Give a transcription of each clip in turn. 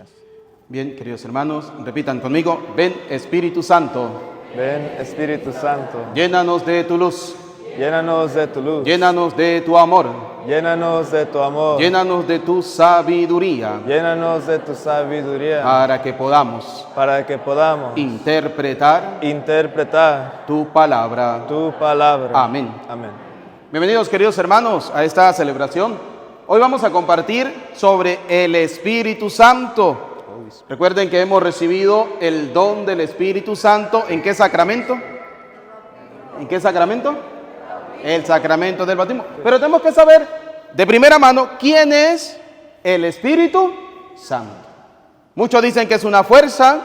Gracias. Bien, queridos hermanos, repitan conmigo. Ven, Espíritu Santo. Ven, Espíritu Santo. Llénanos de tu luz. Llénanos de tu luz. Llénanos de tu amor. Llénanos de tu amor. Llénanos de tu sabiduría. Llénanos de tu sabiduría. Para que podamos Para que podamos interpretar interpretar tu palabra. tu palabra. Amén. Amén. Bienvenidos, queridos hermanos, a esta celebración. Hoy vamos a compartir sobre el Espíritu Santo. Recuerden que hemos recibido el don del Espíritu Santo. ¿En qué sacramento? ¿En qué sacramento? El sacramento del bautismo. Pero tenemos que saber de primera mano quién es el Espíritu Santo. Muchos dicen que es una fuerza,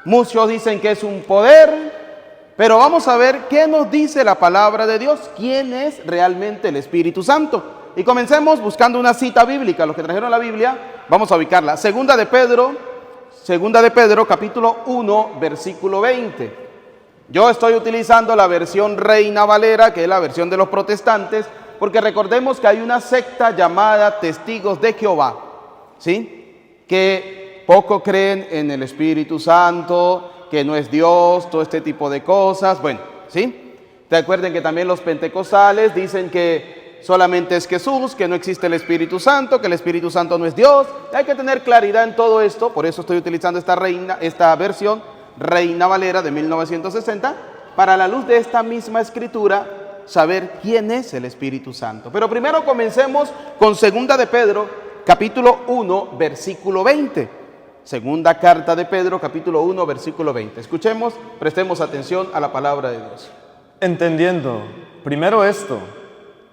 muchos dicen que es un poder, pero vamos a ver qué nos dice la palabra de Dios, quién es realmente el Espíritu Santo. Y comencemos buscando una cita bíblica. Los que trajeron la Biblia, vamos a ubicarla. Segunda de Pedro, capítulo 1, versículo 20. Yo estoy utilizando la versión Reina Valera, que es la versión de los protestantes, porque recordemos que hay una secta llamada Testigos de Jehová, ¿sí? Que poco creen en el Espíritu Santo, que no es Dios, todo este tipo de cosas. Bueno, ¿sí? Recuerden que también los pentecostales dicen que solamente es Jesús, que no existe el Espíritu Santo, que el Espíritu Santo no es Dios. Hay que tener claridad en todo esto, por eso estoy utilizando esta versión Reina Valera de 1960, para la luz de esta misma escritura, saber quién es el Espíritu Santo. Pero primero comencemos con Segunda de Pedro, capítulo 1, versículo 20. Segunda carta de Pedro, capítulo 1, versículo 20. Escuchemos, prestemos atención a la palabra de Dios. Entendiendo, primero esto,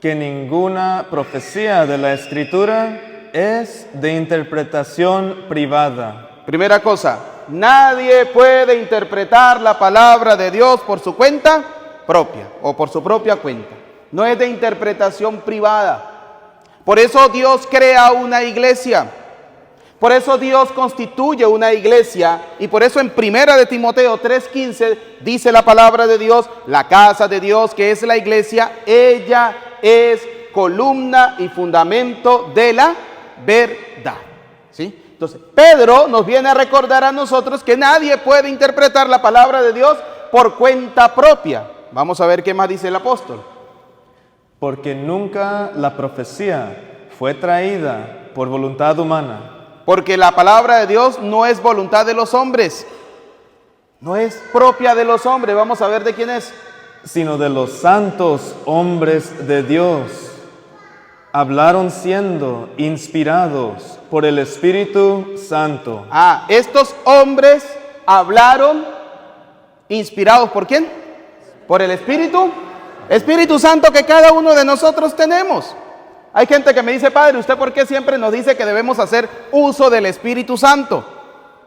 que ninguna profecía de la Escritura es de interpretación privada. Primera cosa, nadie puede interpretar la palabra de Dios por su cuenta propia o por su propia cuenta. No es de interpretación privada. Por eso Dios crea una iglesia. Por eso Dios constituye una iglesia. Y por eso en Primera de Timoteo 3:15 dice la palabra de Dios, la casa de Dios, que es la iglesia, ella es columna y fundamento de la verdad. ¿Sí? Entonces, Pedro nos viene a recordar a nosotros que nadie puede interpretar la palabra de Dios por cuenta propia. Vamos a ver qué más dice el apóstol. Porque nunca la profecía fue traída por voluntad humana. Porque la palabra de Dios no es voluntad de los hombres, no es propia de los hombres. Vamos a ver de quién es. Sino de los santos hombres de Dios. Hablaron siendo inspirados por el Espíritu Santo. Estos hombres hablaron inspirados ¿por quién? Por el Espíritu Santo que cada uno de nosotros tenemos. Hay gente que me dice, padre, ¿usted por qué siempre nos dice que debemos hacer uso del Espíritu Santo?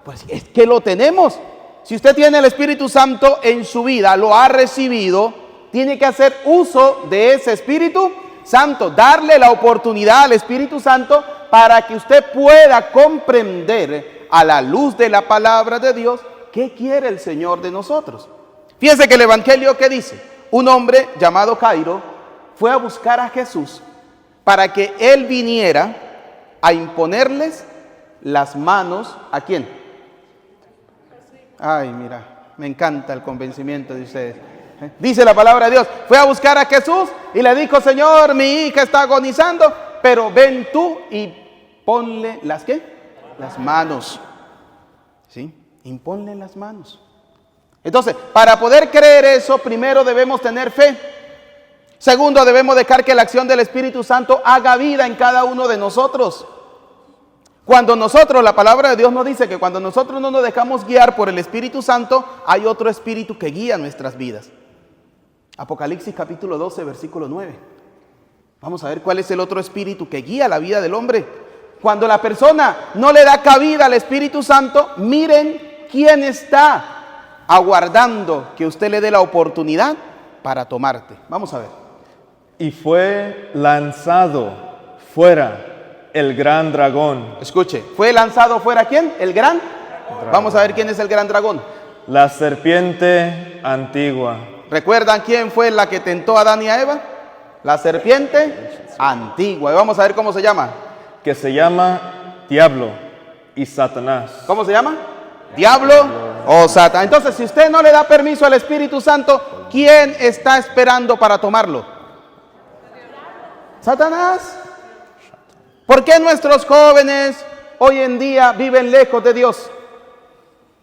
Pues es que lo tenemos. Si usted tiene el Espíritu Santo en su vida, lo ha recibido, tiene que hacer uso de ese Espíritu Santo, darle la oportunidad al Espíritu Santo para que usted pueda comprender a la luz de la palabra de Dios qué quiere el Señor de nosotros. Fíjense que el Evangelio que dice, un hombre llamado Jairo fue a buscar a Jesús para que él viniera a imponerles las manos. ¿A quién? Ay, mira, me encanta el convencimiento de ustedes. Dice la palabra de Dios, fue a buscar a Jesús y le dijo, Señor, mi hija está agonizando, pero ven tú y ponle las ¿qué? Las manos. ¿Sí? Imponle las manos. Entonces, para poder creer eso, primero debemos tener fe. Segundo, debemos dejar que la acción del Espíritu Santo haga vida en cada uno de nosotros. Cuando nosotros, la palabra de Dios nos dice que cuando nosotros no nos dejamos guiar por el Espíritu Santo, hay otro espíritu que guía nuestras vidas. Apocalipsis capítulo 12, versículo 9. Vamos a ver cuál es el otro espíritu que guía la vida del hombre. Cuando la persona no le da cabida al Espíritu Santo, miren quién está aguardando que usted le dé la oportunidad para tomarte. Vamos a ver. Y fue lanzado fuera el gran dragón. Escuche, ¿fue lanzado fuera quién? El gran dragón. Vamos a ver quién es el gran dragón. La serpiente antigua. ¿Recuerdan quién fue la que tentó a Adán y a Eva? La serpiente antigua. Y vamos a ver cómo se llama. Que se llama Diablo y Satanás. ¿Cómo se llama? Diablo o Satanás. Entonces, si usted no le da permiso al Espíritu Santo, ¿quién está esperando para tomarlo? Satanás. ¿Por qué nuestros jóvenes hoy en día viven lejos de Dios?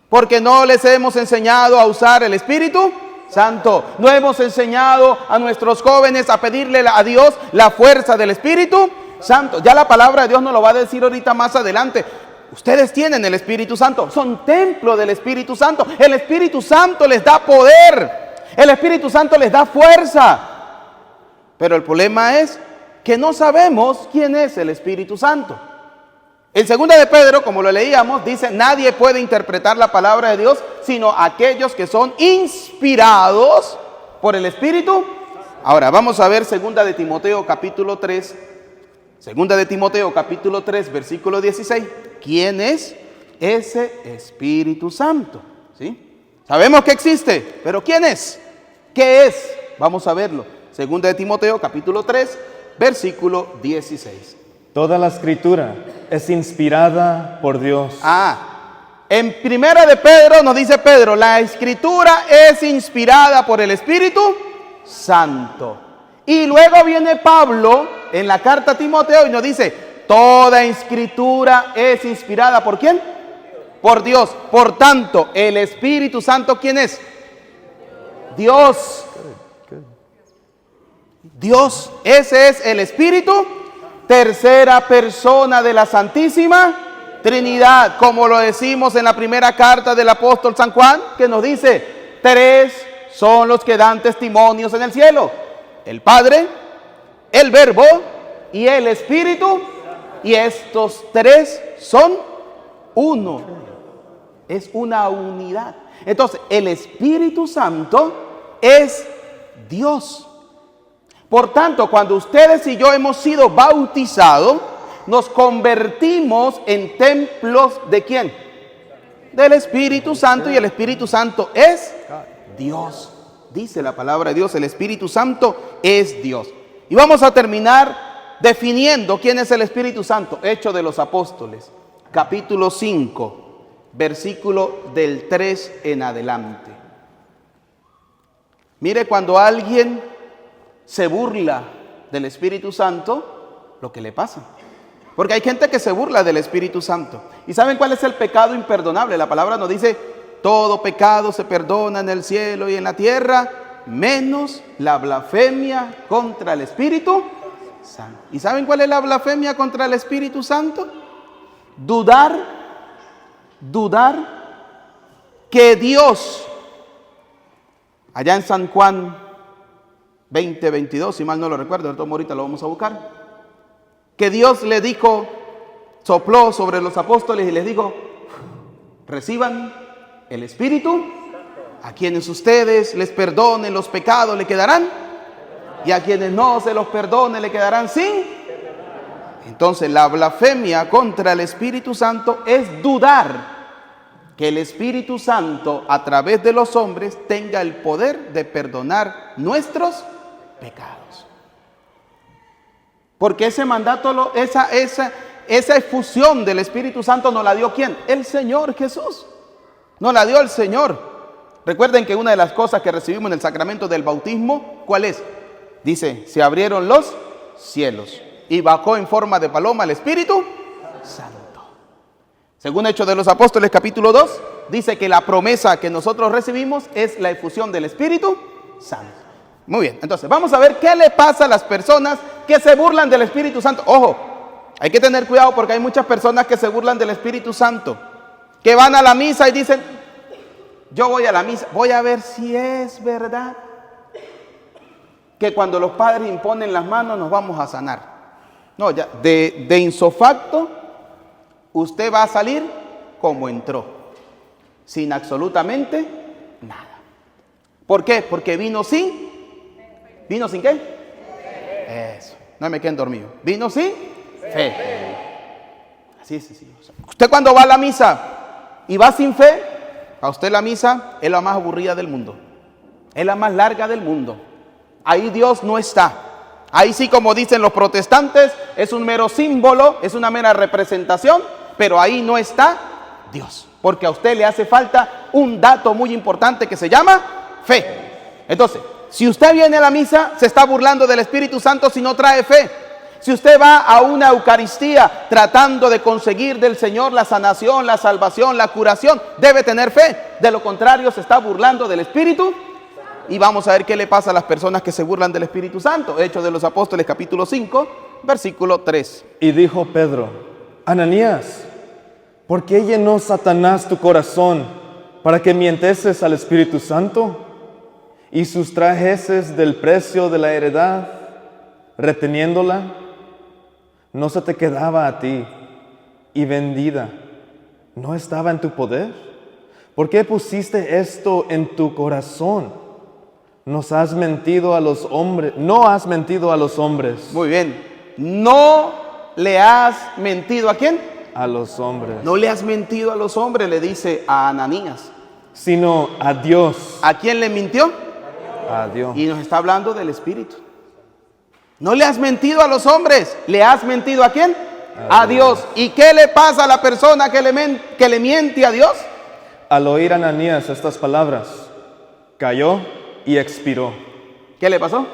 Porque no les hemos enseñado a usar el Espíritu Santo. No hemos enseñado a nuestros jóvenes a pedirle a Dios la fuerza del Espíritu Santo. Ya la palabra de Dios nos lo va a decir ahorita más adelante. Ustedes tienen el Espíritu Santo, son templo del Espíritu Santo. El Espíritu Santo les da poder, el Espíritu Santo les da fuerza. Pero el problema es que no sabemos quién es el Espíritu Santo. En 2 de Pedro, como lo leíamos, dice: nadie puede interpretar la palabra de Dios sino aquellos que son inspirados por el Espíritu. Ahora vamos a ver 2 de Timoteo capítulo 3. 2 de Timoteo capítulo 3 versículo 16. ¿Quién es ese Espíritu Santo? ¿Sí? Sabemos que existe, pero ¿quién es? ¿Qué es? Vamos a verlo. 2 de Timoteo capítulo 3 versículo 16. Toda la escritura es inspirada por Dios. En 1 de Pedro nos dice Pedro: la escritura es inspirada por el Espíritu Santo. Y luego viene Pablo en la carta a Timoteo y nos dice: toda escritura es inspirada ¿por quién? Por Dios. Por tanto, el Espíritu Santo, ¿quién es? Dios. Dios, ese es el Espíritu, tercera persona de la Santísima Trinidad, como lo decimos en la primera carta del apóstol San Juan, que nos dice: tres son los que dan testimonios en el cielo: el Padre, el Verbo y el Espíritu, y estos tres son uno. Es una unidad. Entonces, el Espíritu Santo es Dios. Por tanto, cuando ustedes y yo hemos sido bautizados, nos convertimos en templos ¿de quién? Del Espíritu Santo, y el Espíritu Santo es Dios. Dice la palabra de Dios: el Espíritu Santo es Dios. Y vamos a terminar definiendo quién es el Espíritu Santo. Hechos de los Apóstoles, capítulo 5, versículo del 3 en adelante. Mire, cuando alguien se burla del Espíritu Santo, lo que le pasa. Porque hay gente que se burla del Espíritu Santo. ¿Y saben cuál es el pecado imperdonable? La palabra nos dice: todo pecado se perdona en el cielo y en la tierra, menos la blasfemia contra el Espíritu Santo. ¿Y saben cuál es la blasfemia contra el Espíritu Santo? Dudar que Dios, allá en San Juan 20:22, si mal no lo recuerdo, ahorita lo vamos a buscar, que Dios le dijo, sopló sobre los apóstoles y les dijo: reciban el Espíritu, a quienes ustedes les perdonen los pecados le quedarán, y a quienes no se los perdone le quedarán sin. Entonces, la blasfemia contra el Espíritu Santo es dudar que el Espíritu Santo, a través de los hombres, tenga el poder de perdonar nuestros pecados. Porque ese mandato, esa efusión del Espíritu Santo nos la dio ¿quién? El Señor Jesús. Nos la dio el Señor. Recuerden que una de las cosas que recibimos en el sacramento del bautismo, ¿cuál es? Dice: se abrieron los cielos y bajó en forma de paloma el Espíritu Santo. Según Hechos de los Apóstoles capítulo 2, dice que la promesa que nosotros recibimos es la efusión del Espíritu Santo. Muy bien, entonces vamos a ver qué le pasa a las personas que se burlan del Espíritu Santo. Ojo, hay que tener cuidado porque hay muchas personas que se burlan del Espíritu Santo, que van a la misa y dicen: yo voy a la misa, voy a ver si es verdad que cuando los padres imponen las manos nos vamos a sanar. No, ya de insofacto usted va a salir como entró, sin absolutamente nada. ¿Por qué? Porque vino sin qué. Eso, no me queden dormidos. Vino sin fe. Así es, sí. Usted cuando va a la misa y va sin fe, a usted la misa es la más aburrida del mundo, es la más larga del mundo. Ahí Dios no está. Ahí sí, como dicen los protestantes, es un mero símbolo, es una mera representación, pero ahí no está Dios, porque a usted le hace falta un dato muy importante que se llama fe. Entonces, si usted viene a la misa, se está burlando del Espíritu Santo si no trae fe. Si usted va a una Eucaristía tratando de conseguir del Señor la sanación, la salvación, la curación, debe tener fe. De lo contrario, se está burlando del Espíritu. Y vamos a ver qué le pasa a las personas que se burlan del Espíritu Santo. Hechos de los Apóstoles, capítulo 5, versículo 3. Y dijo Pedro: Ananías, ¿por qué llenó Satanás tu corazón para que mienteses al Espíritu Santo y sustrajeses del precio de la heredad, reteniéndola? ¿No se te quedaba a ti y vendida no estaba en tu poder? ¿Por qué pusiste esto en tu corazón? Nos has mentido a los hombres, no has mentido a los hombres. Muy bien. ¿No le has mentido a quién? A los hombres. No le has mentido a los hombres, le dice a Ananías. Sino a Dios. ¿A quién le mintió? A Dios. Y nos está hablando del Espíritu. No le has mentido a los hombres, ¿le has mentido a quién? A Dios. ¿Y qué le pasa a la persona que le miente a Dios? Al oír Ananías estas palabras, cayó y expiró. ¿Qué le pasó?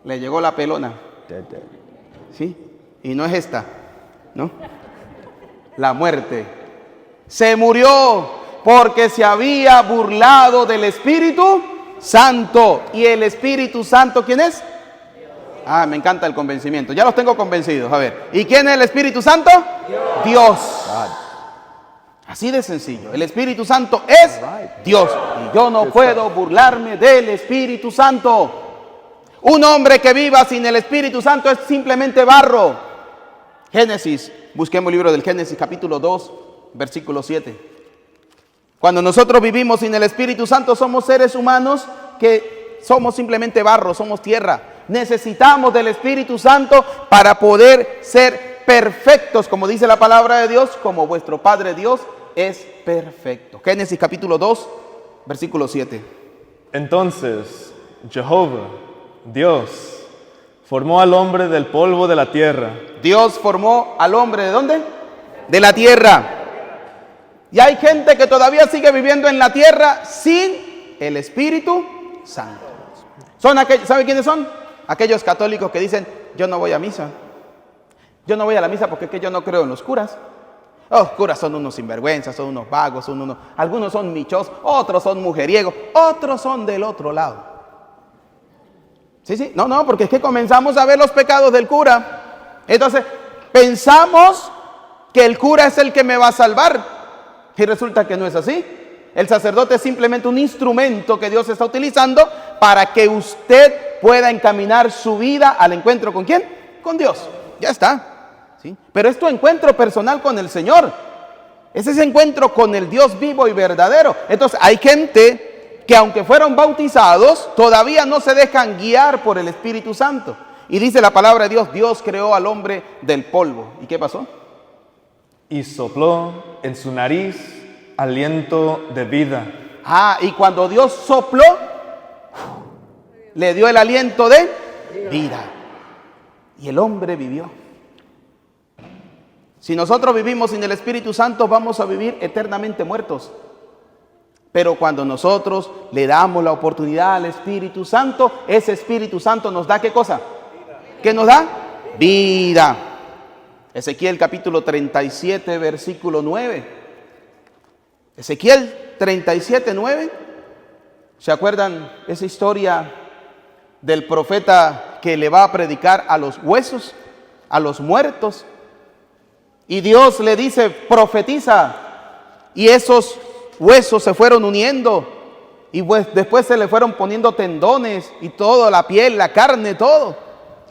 Le llegó la pelona. ¿Sí? Y no es esta, ¿no? La muerte. Se murió porque se había burlado del Espíritu Santo. ¿Y el Espíritu Santo quién es? Ah, me encanta el convencimiento. Ya los tengo convencidos. A ver, ¿y quién es el Espíritu Santo? Dios. Así de sencillo. El Espíritu Santo es Dios. Y yo no puedo burlarme del Espíritu Santo. Un hombre que viva sin el Espíritu Santo es simplemente barro. Génesis, busquemos el libro del Génesis, capítulo 2, versículo 7. Cuando nosotros vivimos sin el Espíritu Santo, somos seres humanos que somos simplemente barro, somos tierra. Necesitamos del Espíritu Santo para poder ser perfectos, como dice la palabra de Dios, como vuestro Padre Dios es perfecto. Génesis capítulo 2, versículo 7. Entonces, Jehová, Dios, formó al hombre del polvo de la tierra. Dios formó al hombre ¿de dónde? De la tierra. Y hay gente que todavía sigue viviendo en la tierra sin el Espíritu Santo. ¿Sabe quiénes son? Aquellos católicos que dicen, yo no voy a misa. Yo no voy a la misa porque es que yo no creo en los curas. Los curas son unos sinvergüenzas, son unos vagos, algunos son michos, otros son mujeriegos, otros son del otro lado. Sí, no, porque es que comenzamos a ver los pecados del cura. Entonces, pensamos que el cura es el que me va a salvar. Y resulta que no es así. El sacerdote es simplemente un instrumento que Dios está utilizando para que usted pueda encaminar su vida al encuentro ¿con quién? Con Dios. Ya está. ¿Sí? Pero es tu encuentro personal con el Señor. Es ese encuentro con el Dios vivo y verdadero. Entonces hay gente que aunque fueron bautizados, todavía no se dejan guiar por el Espíritu Santo. Y dice la palabra de Dios, Dios creó al hombre del polvo. ¿Y qué pasó? Y sopló en su nariz aliento de vida. Y cuando Dios sopló, le dio el aliento de vida. Y el hombre vivió. Si nosotros vivimos sin el Espíritu Santo, vamos a vivir eternamente muertos. Pero cuando nosotros le damos la oportunidad al Espíritu Santo, ese Espíritu Santo nos da ¿qué cosa? ¿Qué nos da? Vida. Ezequiel capítulo 37, versículo 9. Ezequiel 37, 9. ¿Se acuerdan esa historia del profeta que le va a predicar a los huesos, a los muertos? Y Dios le dice, profetiza. Y esos huesos se fueron uniendo. Y pues después se le fueron poniendo tendones y todo, la piel, la carne, todo.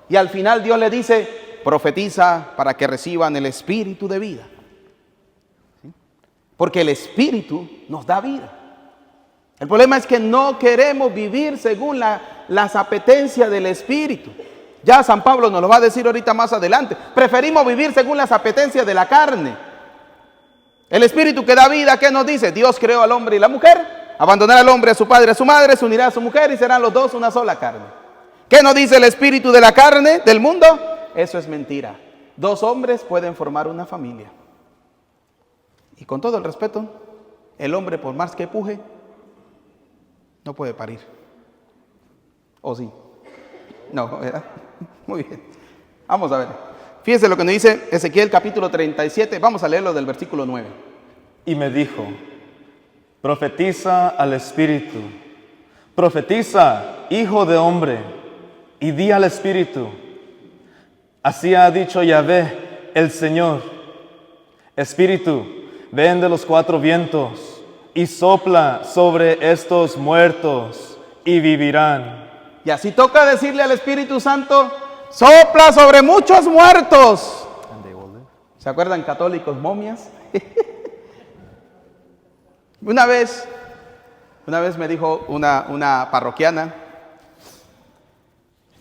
Y al final Dios le dice, profetiza para que reciban el espíritu de vida. ¿Sí? Porque el espíritu nos da vida. El problema es que no queremos vivir según las apetencias del espíritu. Ya San Pablo nos lo va a decir ahorita más adelante. Preferimos vivir según las apetencias de la carne. El espíritu que da vida, ¿qué nos dice? Dios creó al hombre y la mujer. Abandonará al hombre a su padre y a su madre, se unirá a su mujer y serán los dos una sola carne. ¿Qué nos dice el espíritu de la carne, del mundo? Eso es mentira. 2 hombres pueden formar una familia. Y con todo el respeto, el hombre por más que puje, no puede parir. ¿O sí? No, ¿verdad? Muy bien. Vamos a ver. Fíjense lo que nos dice Ezequiel capítulo 37. Vamos a leerlo del versículo 9. Y me dijo, profetiza al Espíritu, profetiza, hijo de hombre, y di al Espíritu, así ha dicho Yahvé, el Señor, Espíritu, ven de los 4 vientos, y sopla sobre estos muertos, y vivirán. Y así toca decirle al Espíritu Santo, sopla sobre muchos muertos. ¿Se acuerdan, católicos momias? Una vez me dijo una parroquiana,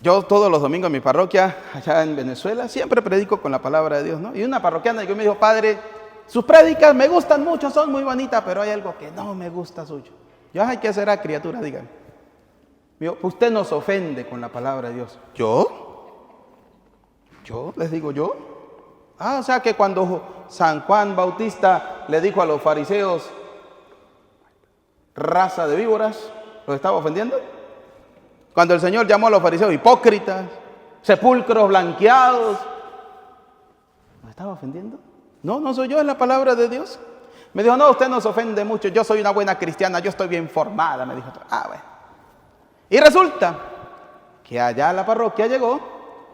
yo todos los domingos en mi parroquia, allá en Venezuela, siempre predico con la palabra de Dios, ¿no? Y una parroquiana que me dijo, padre, sus prédicas me gustan mucho, son muy bonitas, pero hay algo que no me gusta suyo. Yo, ay, ¿qué será, criatura? Dígame. Me dijo, usted nos ofende con la palabra de Dios. ¿Yo? ¿Yo? Les digo, ¿yo? Ah, o sea que cuando San Juan Bautista le dijo a los fariseos, raza de víboras, ¿los estaba ofendiendo? Cuando el Señor llamó a los fariseos hipócritas, sepulcros blanqueados, ¿los estaba ofendiendo? No, no soy yo, es la palabra de Dios. Me dijo, no, usted nos ofende mucho, yo soy una buena cristiana, yo estoy bien formada, me dijo. Ah, bueno. Y resulta que allá a la parroquia llegó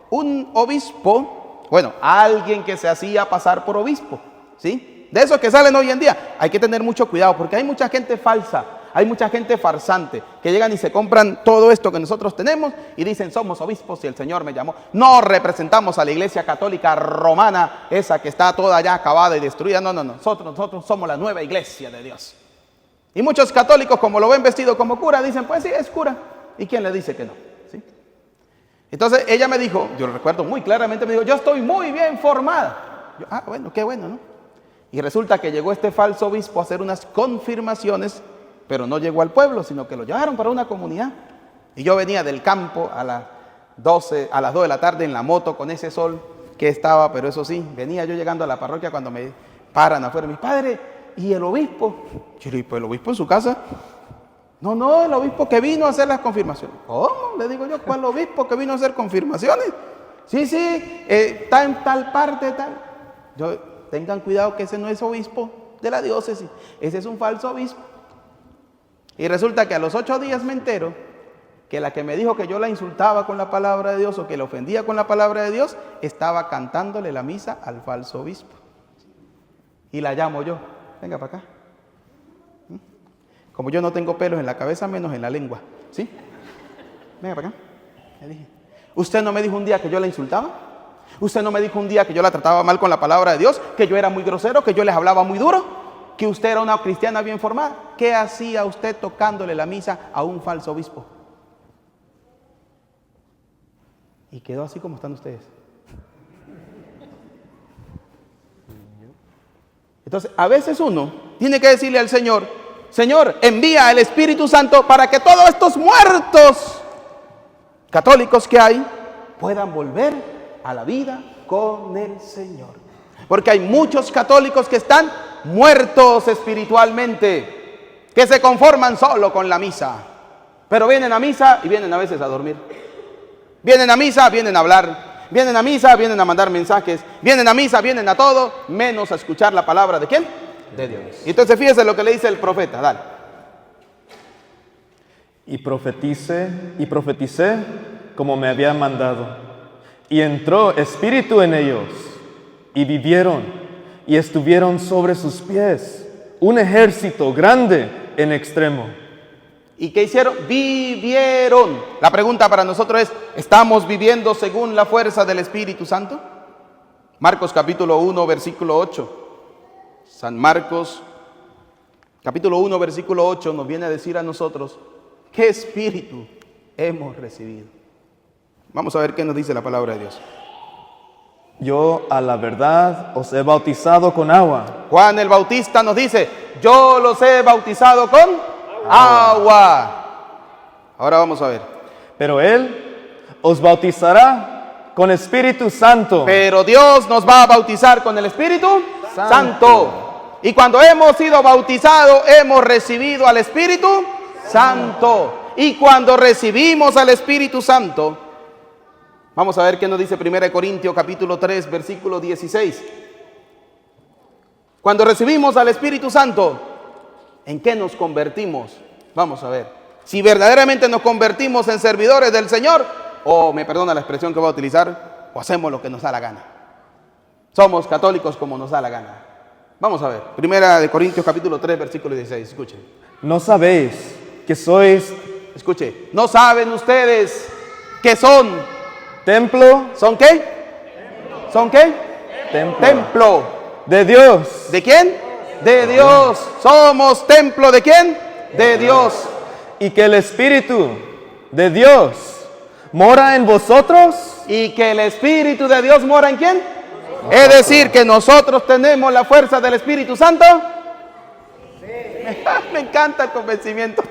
un obispo, bueno, alguien que se hacía pasar por obispo, ¿sí? De esos que salen hoy en día, hay que tener mucho cuidado porque hay mucha gente falsa, hay mucha gente farsante que llegan y se compran todo esto que nosotros tenemos y dicen somos obispos y el Señor me llamó. No representamos a la Iglesia Católica Romana, esa que está toda ya acabada y destruida. No, nosotros somos la nueva Iglesia de Dios. Y muchos católicos, como lo ven vestido como cura, dicen pues sí, es cura. ¿Y quién le dice que no? ¿Sí? Entonces ella me dijo, yo lo recuerdo muy claramente, me dijo, yo estoy muy bien formada. Yo, ah, bueno, qué bueno, ¿no? Y resulta que llegó este falso obispo a hacer unas confirmaciones, pero no llegó al pueblo, sino que lo llevaron para una comunidad. Y yo venía del campo a las 2 de la tarde en la moto con ese sol que estaba, pero eso sí, venía yo llegando a la parroquia cuando me paran afuera. Mi padre, ¿y el obispo? Yo le digo, ¿pues el obispo en su casa? No, el obispo que vino a hacer las confirmaciones. ¿Cómo? Le digo yo, ¿cuál obispo que vino a hacer confirmaciones? Sí, está en tal parte, tal. Tengan cuidado que ese no es obispo de la diócesis, ese es un falso obispo. Y resulta que a los 8 días me entero que la que me dijo que yo la insultaba con la palabra de Dios o que la ofendía con la palabra de Dios, estaba cantándole la misa al falso obispo. Y la llamo yo, venga para acá. Como yo no tengo pelos en la cabeza, menos en la lengua, ¿sí? Venga para acá. Le dije, ¿usted no me dijo un día que yo la insultaba? ¿Usted no me dijo un día que yo la trataba mal con la palabra de Dios? ¿Que yo era muy grosero? ¿Que yo les hablaba muy duro? ¿Que usted era una cristiana bien formada? ¿Qué hacía usted tocándole la misa a un falso obispo? Y quedó así como están ustedes. Entonces, a veces uno tiene que decirle al Señor, Señor, envía el Espíritu Santo para que todos estos muertos católicos que hay puedan volver a la vida con el Señor. Porque hay muchos católicos que están muertos espiritualmente, que se conforman solo con la misa, pero vienen a misa y vienen a veces a dormir. Vienen a misa, vienen a hablar. Vienen a misa, vienen a mandar mensajes. Vienen a misa, vienen a todo, menos a escuchar la palabra ¿de quién? De Dios. Entonces fíjese lo que le dice el profeta, dale. Y profeticé como me había mandado. Y entró espíritu en ellos, y vivieron, y estuvieron sobre sus pies, un ejército grande en extremo. ¿Y qué hicieron? Vivieron. La pregunta para nosotros es, ¿estamos viviendo según la fuerza del Espíritu Santo? Marcos capítulo 1, versículo 8. San Marcos capítulo 1, versículo 8 nos viene a decir a nosotros, ¿qué espíritu hemos recibido? Vamos a ver qué nos dice la palabra de Dios. Yo a la verdad os he bautizado con agua. Juan el Bautista nos dice, yo los he bautizado con agua. Ahora vamos a ver. Pero él os bautizará con Espíritu Santo. Pero Dios nos va a bautizar con el Espíritu Santo. Y cuando hemos sido bautizados, hemos recibido al Espíritu Santo. Y cuando recibimos al Espíritu Santo, vamos a ver qué nos dice 1 Corintios capítulo 3, versículo 16. Cuando recibimos al Espíritu Santo, ¿en qué nos convertimos? Vamos a ver. Si verdaderamente nos convertimos en servidores del Señor, o me perdona la expresión que voy a utilizar, o hacemos lo que nos da la gana. Somos católicos como nos da la gana. Vamos a ver. 1 Corintios capítulo 3, versículo 16. Escuchen. ¿No sabéis que sois Escuche. ¿No saben ustedes que son? templo? ¿Son qué? ¿Son qué? Templo. De Dios. ¿De quién? De Dios. ¿Somos templo de quién? De Dios. Y que el Espíritu de Dios mora en vosotros. ¿Y que el Espíritu de Dios mora en quién? Es decir, que nosotros tenemos la fuerza del Espíritu Santo. Me encanta el convencimiento.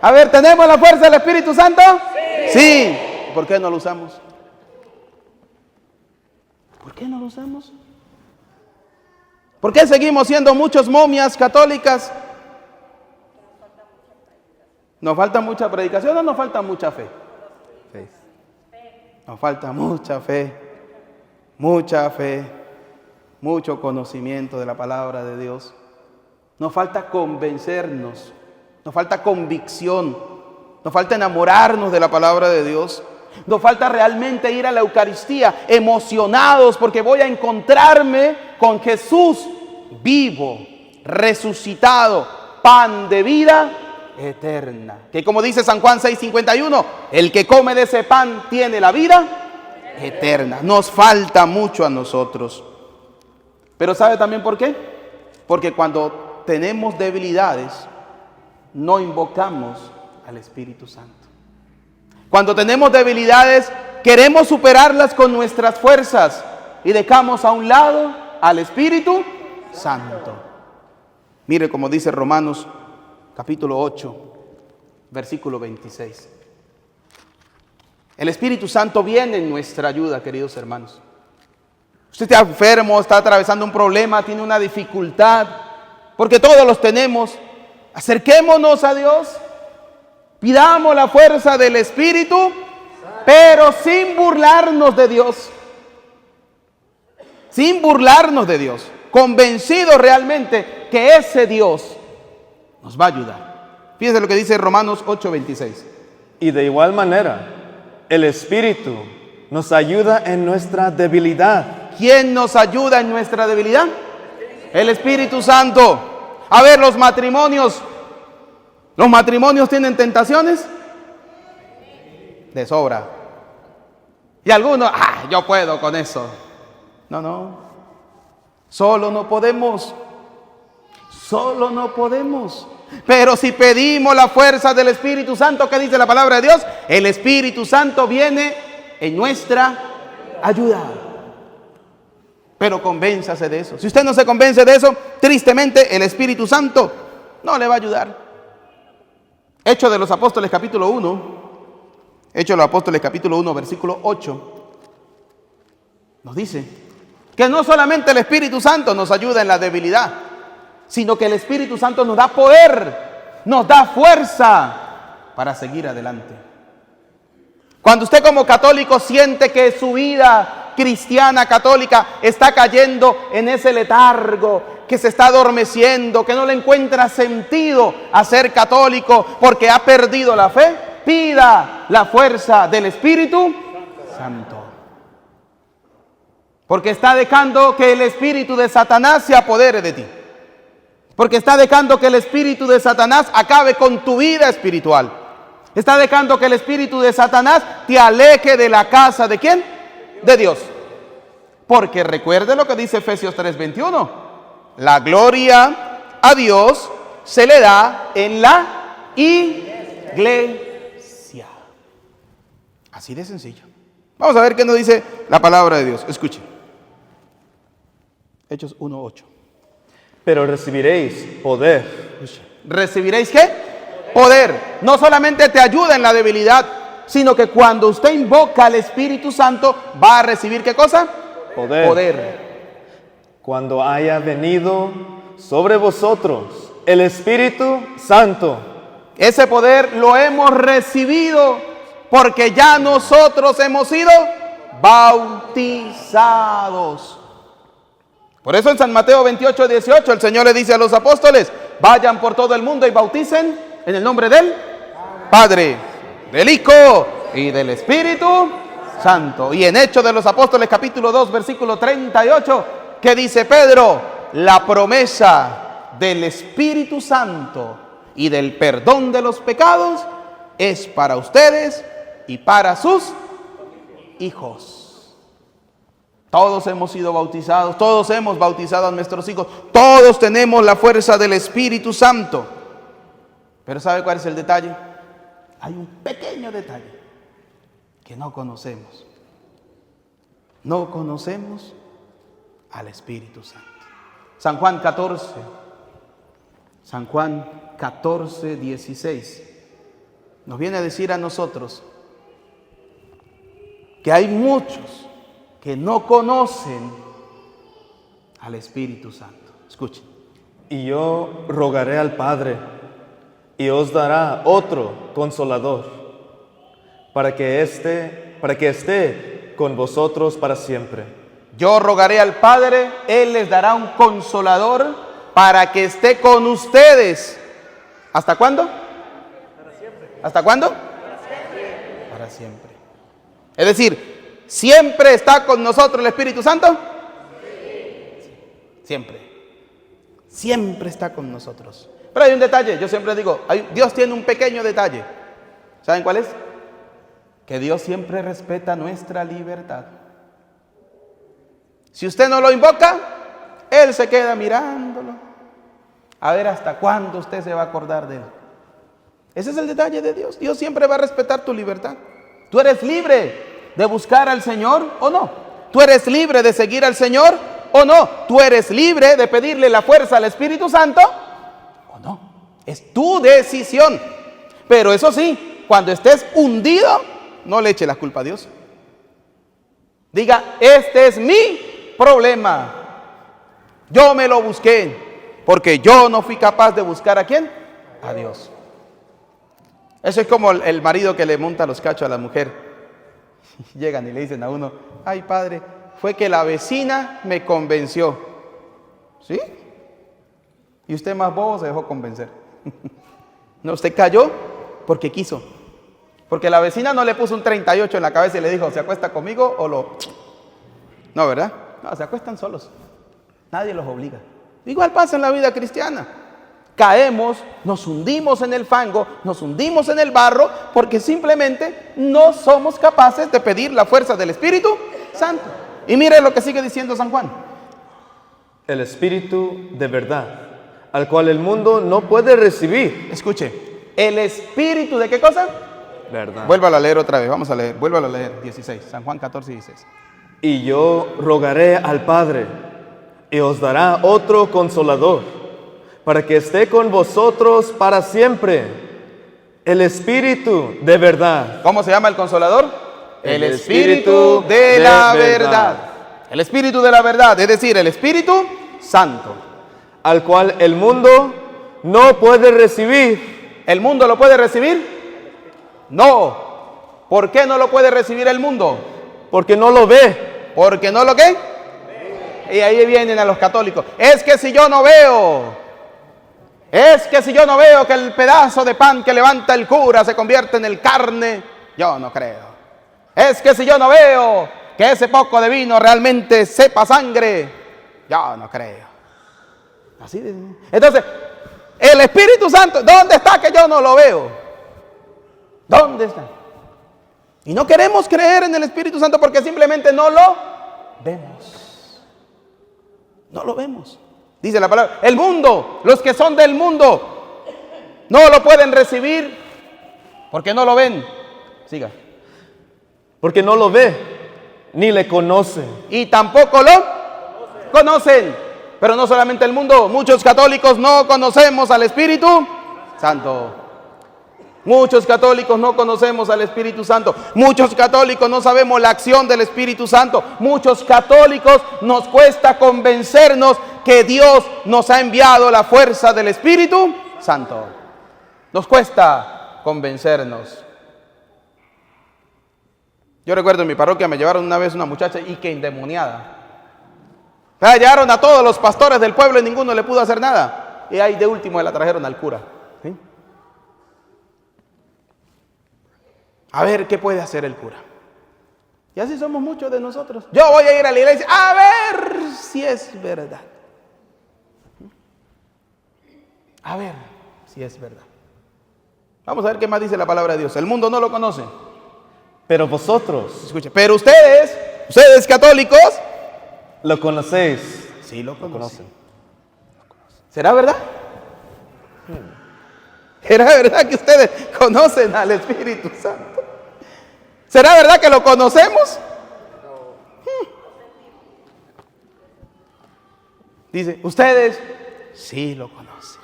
A ver, ¿tenemos la fuerza del Espíritu Santo? Sí. ¿Por qué no lo usamos? ¿Por qué no lo usamos? ¿Por qué seguimos siendo muchos momias católicas? ¿Nos falta mucha predicación o nos falta mucha fe? Nos falta mucha fe, mucho conocimiento de la palabra de Dios. Nos falta convencernos, nos falta convicción, nos falta enamorarnos de la palabra de Dios. Nos falta realmente ir a la Eucaristía emocionados porque voy a encontrarme con Jesús vivo, resucitado, pan de vida eterna. Que como dice San Juan 6:51, el que come de ese pan tiene la vida eterna. Nos falta mucho a nosotros. Pero ¿sabe también por qué? Porque cuando tenemos debilidades, no invocamos al Espíritu Santo. Cuando tenemos debilidades, queremos superarlas con nuestras fuerzas y dejamos a un lado al Espíritu Santo. Mire como dice Romanos capítulo 8, versículo 26. El Espíritu Santo viene en nuestra ayuda, queridos hermanos. Usted está enfermo, está atravesando un problema, tiene una dificultad, porque todos los tenemos. Acerquémonos a Dios. Pidamos la fuerza del Espíritu, pero sin burlarnos de Dios. Sin burlarnos de Dios. Convencidos realmente que ese Dios nos va a ayudar. Fíjense lo que dice Romanos 8:26. Y de igual manera, el Espíritu nos ayuda en nuestra debilidad. ¿Quién nos ayuda en nuestra debilidad? El Espíritu Santo. A ver, los matrimonios tienen tentaciones de sobra. Y algunos, yo puedo con eso. No. Solo no podemos. Pero si pedimos la fuerza del Espíritu Santo, ¿qué dice la palabra de Dios? El Espíritu Santo viene en nuestra ayuda. Pero convénzase de eso. Si usted no se convence de eso, tristemente el Espíritu Santo no le va a ayudar. Hechos de los Apóstoles capítulo 1, versículo 8, nos dice que no solamente el Espíritu Santo nos ayuda en la debilidad, sino que el Espíritu Santo nos da poder, nos da fuerza para seguir adelante. Cuando usted como católico siente que su vida cristiana católica está cayendo en ese letargo, que se está adormeciendo, que no le encuentra sentido a ser católico porque ha perdido la fe, pida la fuerza del Espíritu Santo. Porque está dejando que el espíritu de Satanás se apodere de ti. Porque está dejando que el espíritu de Satanás acabe con tu vida espiritual. Está dejando que el espíritu de Satanás te aleje de la casa ¿de quién? De Dios. Porque recuerde lo que dice Efesios 3:21. La gloria a Dios se le da en la iglesia. Así de sencillo. Vamos a ver qué nos dice la palabra de Dios. Escuchen. Hechos 1:8. Pero recibiréis poder. ¿Recibiréis qué? Poder. No solamente te ayuda en la debilidad, sino que cuando usted invoca al Espíritu Santo, va a recibir ¿qué cosa? Poder. Cuando haya venido sobre vosotros el Espíritu Santo. Ese poder lo hemos recibido porque ya nosotros hemos sido bautizados. Por eso en San Mateo 28:18 el Señor le dice a los apóstoles: vayan por todo el mundo y bauticen en el nombre del Padre, del Hijo y del Espíritu Santo. Y en Hechos de los Apóstoles capítulo 2 versículo 38, ¿qué dice Pedro? La promesa del Espíritu Santo y del perdón de los pecados es para ustedes y para sus hijos. Todos hemos sido bautizados, todos hemos bautizado a nuestros hijos, todos tenemos la fuerza del Espíritu Santo. Pero ¿sabe cuál es el detalle? Hay un pequeño detalle que no conocemos. No conocemos al Espíritu Santo. San Juan 14:16 nos viene a decir a nosotros que hay muchos que no conocen al Espíritu Santo. Escuchen. Y yo rogaré al Padre, y os dará otro consolador, para que esté con vosotros para siempre. Yo rogaré al Padre, Él les dará un consolador para que esté con ustedes. ¿Hasta cuándo? Para siempre. ¿Hasta cuándo? Para siempre. Para siempre. Es decir, ¿siempre está con nosotros el Espíritu Santo? Sí. Siempre. Siempre está con nosotros. Pero hay un detalle, yo siempre digo, Dios tiene un pequeño detalle. ¿Saben cuál es? Que Dios siempre respeta nuestra libertad. Si usted no lo invoca, Él se queda mirándolo. A ver hasta cuándo usted se va a acordar de Él. Ese es el detalle de Dios. Dios siempre va a respetar tu libertad. Tú eres libre de buscar al Señor o no. Tú eres libre de seguir al Señor o no. Tú eres libre de pedirle la fuerza al Espíritu Santo o no. Es tu decisión. Pero eso sí, cuando estés hundido, no le eche la culpa a Dios. Diga, este es mi problema. Yo me lo busqué porque yo no fui capaz de buscar ¿a quién? A Dios. Eso es como el marido que le monta los cachos a la mujer. Llegan y le dicen a uno: ay, padre, fue que la vecina me convenció. ¿Sí? Y usted más bobo se dejó convencer. No, usted cayó porque quiso. Porque la vecina no le puso un 38 en la cabeza y le dijo: ¿se acuesta conmigo o lo...? No, ¿verdad? No, se acuestan solos. Nadie los obliga. Igual pasa en la vida cristiana. Caemos, nos hundimos en el fango, nos hundimos en el barro, porque simplemente no somos capaces de pedir la fuerza del Espíritu Santo. Y mire lo que sigue diciendo San Juan. El Espíritu de verdad, al cual el mundo no puede recibir. Escuche, ¿el Espíritu de qué cosa? Verdad. Vuélvalo a leer otra vez, vamos a leer, vuélvalo a leer, 16, San Juan 14:16. Y yo rogaré al Padre, y os dará otro consolador, para que esté con vosotros para siempre, el Espíritu de verdad. ¿Cómo se llama el consolador? El Espíritu de la verdad. El Espíritu de la verdad, es decir, el Espíritu Santo, al cual el mundo no puede recibir. ¿El mundo lo puede recibir? No. ¿Por qué no lo puede recibir el mundo? Porque no lo ve. ¿Porque no lo qué? Y ahí vienen a los católicos. Es que si yo no veo que el pedazo de pan que levanta el cura se convierte en el carne, yo no creo. Es que si yo no veo que ese poco de vino realmente sepa sangre, yo no creo. Así de... Entonces, el Espíritu Santo, ¿dónde está que yo no lo veo? ¿Dónde está? Y no queremos creer en el Espíritu Santo porque simplemente no lo vemos. No lo vemos. Dice la palabra, el mundo, los que son del mundo, no lo pueden recibir porque no lo ven. Siga. Porque no lo ve, ni le conoce. Y tampoco lo conocen. Pero no solamente el mundo, muchos católicos no conocemos al Espíritu Santo. Muchos católicos no conocemos al Espíritu Santo. Muchos católicos no sabemos la acción del Espíritu Santo. Muchos católicos nos cuesta convencernos que Dios nos ha enviado la fuerza del Espíritu Santo. Nos cuesta convencernos. Yo recuerdo en mi parroquia me llevaron una vez una muchacha y que endemoniada. Llevaron a todos los pastores del pueblo y ninguno le pudo hacer nada. Y ahí de último la trajeron al cura. ¿Sí? A ver qué puede hacer el cura. Y así somos muchos de nosotros. Yo voy a ir a la iglesia a ver si es verdad. A ver si es verdad. Vamos a ver qué más dice la palabra de Dios. El mundo no lo conoce. Pero vosotros Escuche, pero ustedes católicos, lo conocéis. sí lo conocen. ¿Será verdad? ¿Será verdad que ustedes conocen al Espíritu Santo? ¿Será verdad que lo conocemos? Dice, ustedes sí lo conocen.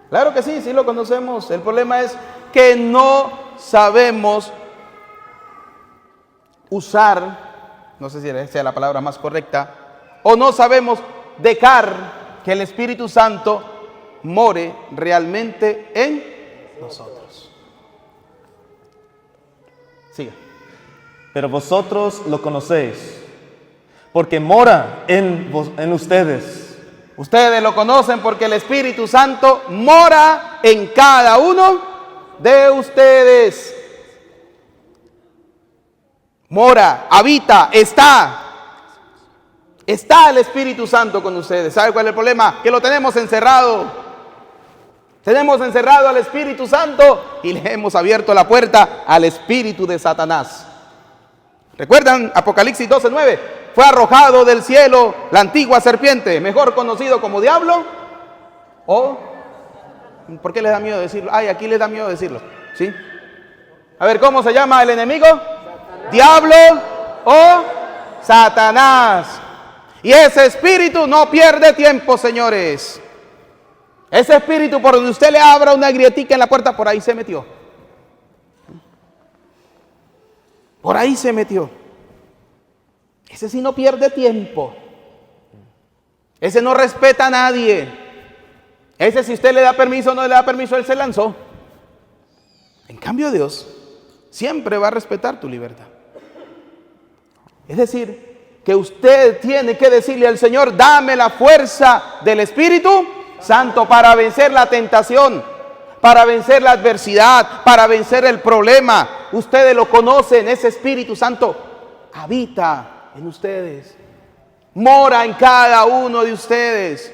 Claro que sí, sí lo conocemos. El problema es que no sabemos usar, no sé si sea la palabra más correcta, o no sabemos dejar que el Espíritu Santo more realmente en nosotros. Siga. Pero vosotros lo conocéis, porque mora en ustedes. Ustedes lo conocen porque el Espíritu Santo mora en cada uno de ustedes. Mora, habita, está. Está el Espíritu Santo con ustedes. ¿Sabe cuál es el problema? Que lo tenemos encerrado. Tenemos encerrado al Espíritu Santo y le hemos abierto la puerta al espíritu de Satanás. ¿Recuerdan Apocalipsis 12:9? Fue arrojado del cielo la antigua serpiente, mejor conocido como diablo. ¿O por qué les da miedo decirlo? Ay, aquí les da miedo decirlo. ¿Sí? A ver, ¿cómo se llama el enemigo? Diablo o Satanás. Y ese espíritu no pierde tiempo, señores. Ese espíritu, por donde usted le abra una grietica en la puerta, por ahí se metió. Por ahí se metió. Ese sí no pierde tiempo. Ese no respeta a nadie. Ese, si usted le da permiso o no le da permiso, él se lanzó. En cambio, Dios siempre va a respetar tu libertad. Es decir, que usted tiene que decirle al Señor, dame la fuerza del Espíritu Santo para vencer la tentación, para vencer la adversidad, para vencer el problema. Ustedes lo conocen, ese Espíritu Santo habita en ustedes, mora en cada uno de ustedes.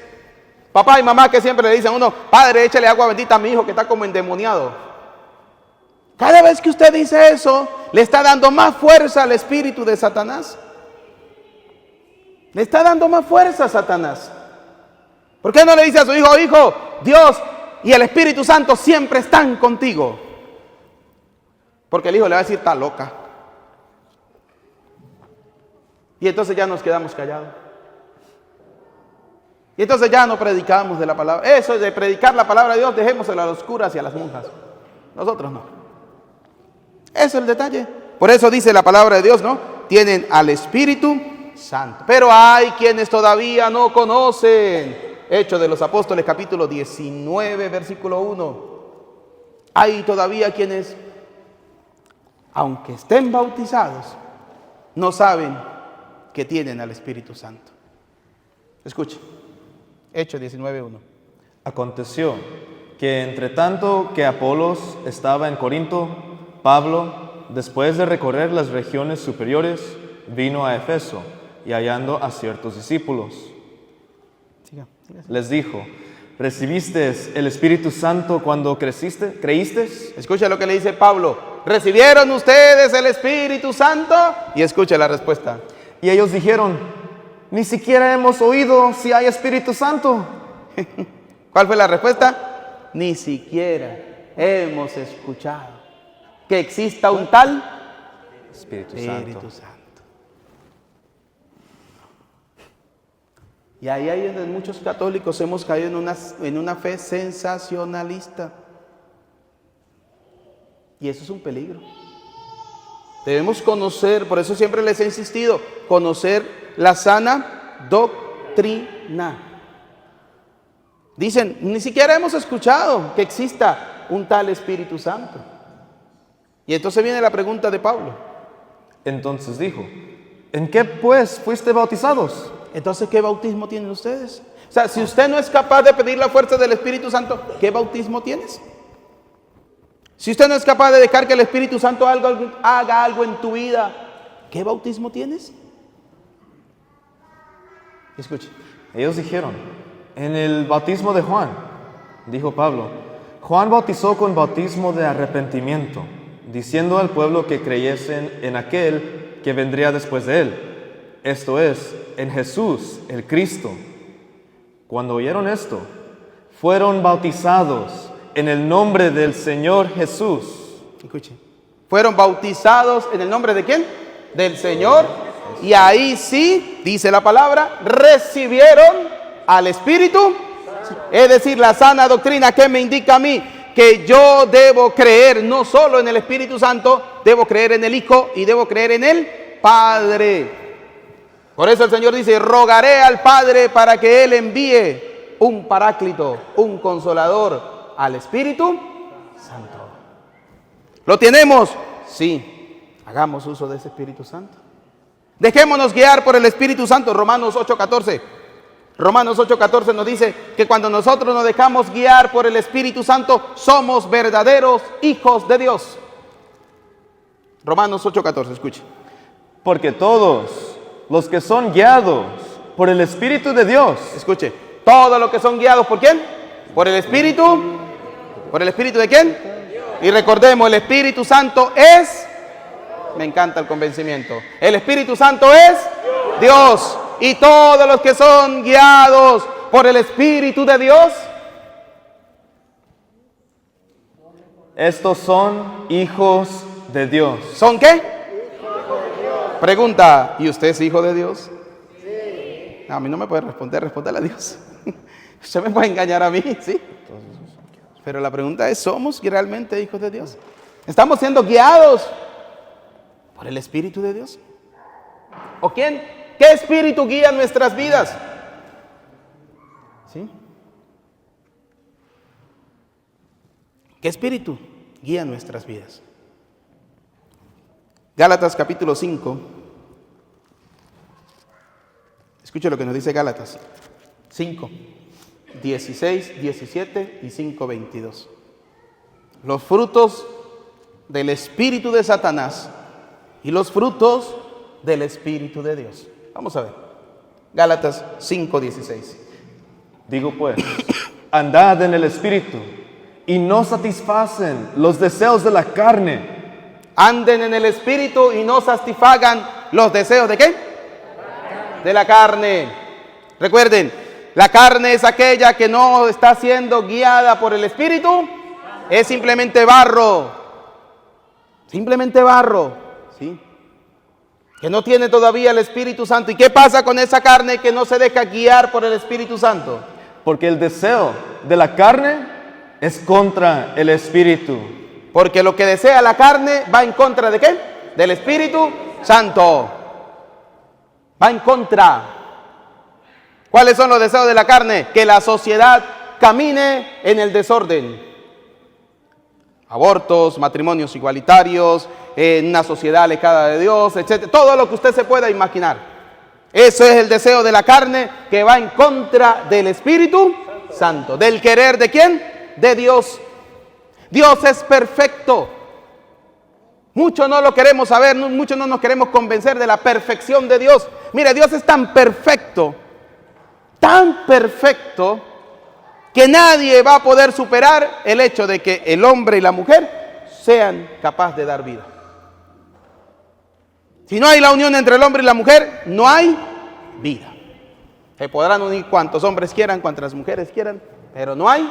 Papá y mamá que siempre le dicen a uno, padre, échale agua bendita a mi hijo que está como endemoniado. Cada vez que usted dice eso, le está dando más fuerza al espíritu de Satanás. Le está dando más fuerza a Satanás. ¿Por qué no le dice a su hijo, hijo, Dios y el Espíritu Santo siempre están contigo? Porque el hijo le va a decir, está loca. Y entonces ya nos quedamos callados. Y entonces ya no predicamos de la palabra. Eso de predicar la palabra de Dios, dejémoselo a los curas y a las monjas. Nosotros no. Eso es el detalle. Por eso dice la palabra de Dios, ¿no? Tienen al Espíritu Santo. Pero hay quienes todavía no conocen. Hechos de los Apóstoles, capítulo 19, versículo 1. Hay todavía quienes, aunque estén bautizados, no saben que tienen al Espíritu Santo. Escuche. Hechos 19:1. Aconteció que entre tanto que Apolos estaba en Corinto, Pablo, después de recorrer las regiones superiores, vino a Efeso y hallando a ciertos discípulos, les dijo, ¿recibisteis el Espíritu Santo cuando creísteis? Escucha lo que le dice Pablo. ¿Recibieron ustedes el Espíritu Santo? Y escucha la respuesta. Y ellos dijeron, ni siquiera hemos oído si hay Espíritu Santo. ¿Cuál fue la respuesta? Ni siquiera hemos escuchado que exista un tal Espíritu Santo. Y ahí hay donde muchos católicos hemos caído en una fe sensacionalista. Y eso es un peligro. Debemos conocer, por eso siempre les he insistido, conocer la sana doctrina. Dicen, ni siquiera hemos escuchado que exista un tal Espíritu Santo. Y entonces viene la pregunta de Pablo. Entonces dijo, ¿en qué pues fuiste bautizados? Entonces, ¿qué bautismo tienen ustedes? O sea, si usted no es capaz de pedir la fuerza del Espíritu Santo, ¿qué bautismo tienes? Si usted no es capaz de dejar que el Espíritu Santo haga algo en tu vida, ¿qué bautismo tienes? Escuche. Ellos dijeron, en el bautismo de Juan, dijo Pablo, Juan bautizó con bautismo de arrepentimiento, diciendo al pueblo que creyesen en aquel que vendría después de él, esto es, en Jesús, el Cristo. Cuando oyeron esto, fueron bautizados en el nombre del Señor Jesús. Escuche. Fueron bautizados en el nombre de ¿quién? Del Señor. Y ahí sí, dice la palabra, recibieron al Espíritu. Es decir, la sana doctrina que me indica a mí que yo debo creer no solo en el Espíritu Santo, debo creer en el Hijo y debo creer en el Padre. Por eso el Señor dice, rogaré al Padre para que Él envíe un paráclito, un consolador, al Espíritu Santo. ¿Lo tenemos? Sí. Hagamos uso de ese Espíritu Santo. Dejémonos guiar por el Espíritu Santo. Romanos 8:14. Romanos 8:14 nos dice que cuando nosotros nos dejamos guiar por el Espíritu Santo, somos verdaderos hijos de Dios. Romanos 8:14, escuche. Porque todos los que son guiados por el Espíritu de Dios, Escuche, todos los que son guiados ¿por quién? Por el Espíritu. ¿Por el Espíritu de quién? Y recordemos, el Espíritu Santo es, me encanta el convencimiento, el Espíritu Santo es Dios. Y todos los que son guiados por el Espíritu de Dios, estos son hijos de Dios. ¿son qué? Pregunta, ¿y usted es hijo de Dios? Sí. No, a mí no me puede responder, respóndale a Dios. Usted me puede engañar a mí, ¿sí? Pero la pregunta es, ¿somos realmente hijos de Dios? ¿Estamos siendo guiados por el Espíritu de Dios? ¿O quién? ¿Qué espíritu guía nuestras vidas? ¿Sí? ¿Qué espíritu guía nuestras vidas? Gálatas capítulo 5. Escuche lo que nos dice Gálatas 5, 16, 17 y 5, 22. Los frutos del espíritu de Satanás y los frutos del Espíritu de Dios. Vamos a ver. Gálatas 5, 16. Digo pues, andad en el Espíritu y no satisfacen los deseos de la carne. Anden en el Espíritu y no satisfagan los deseos ¿de qué? De la carne. Recuerden, la carne es aquella que no está siendo guiada por el Espíritu. Es simplemente barro. Simplemente barro. ¿Sí? Que no tiene todavía el Espíritu Santo. ¿Y qué pasa con esa carne que no se deja guiar por el Espíritu Santo? Porque el deseo de la carne es contra el Espíritu. Porque lo que desea la carne va en contra ¿de qué? Del Espíritu Santo. Va en contra. ¿Cuáles son los deseos de la carne? Que la sociedad camine en el desorden. Abortos, matrimonios igualitarios, una sociedad alejada de Dios, etc. Todo lo que usted se pueda imaginar. Eso es el deseo de la carne que va en contra del Espíritu Santo. ¿Del querer de quién? De Dios. Dios es perfecto. Muchos no lo queremos saber, muchos no nos queremos convencer de la perfección de Dios. Mire, Dios es tan perfecto, que nadie va a poder superar el hecho de que el hombre y la mujer sean capaces de dar vida. Si no hay la unión entre el hombre y la mujer, no hay vida. Se podrán unir cuantos hombres quieran, cuantas mujeres quieran, pero no hay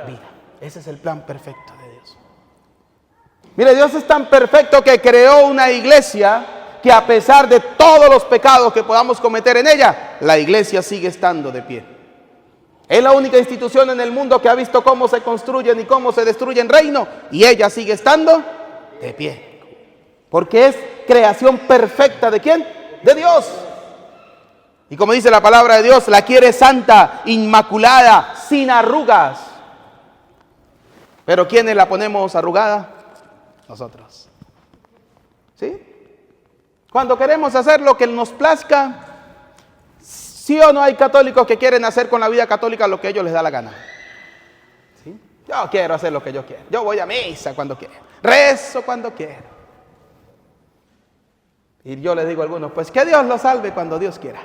vida. Ese es el plan perfecto de Dios. Mire, Dios es tan perfecto que creó una iglesia que a pesar de todos los pecados que podamos cometer en ella, la iglesia sigue estando de pie. Es la única institución en el mundo que ha visto cómo se construyen y cómo se destruyen reinos, y ella sigue estando de pie. Porque es creación perfecta, ¿de quién? De Dios. Y como dice la palabra de Dios, la quiere santa, inmaculada, sin arrugas. Pero ¿quiénes la ponemos arrugada? Nosotros. ¿Sí? Cuando queremos hacer lo que nos plazca, sí o no hay católicos que quieren hacer con la vida católica lo que a ellos les da la gana. ¿Sí? Yo quiero hacer lo que yo quiero. Yo voy a misa cuando quiero. Rezo cuando quiero. Y yo les digo a algunos, pues que Dios lo salve cuando Dios quiera.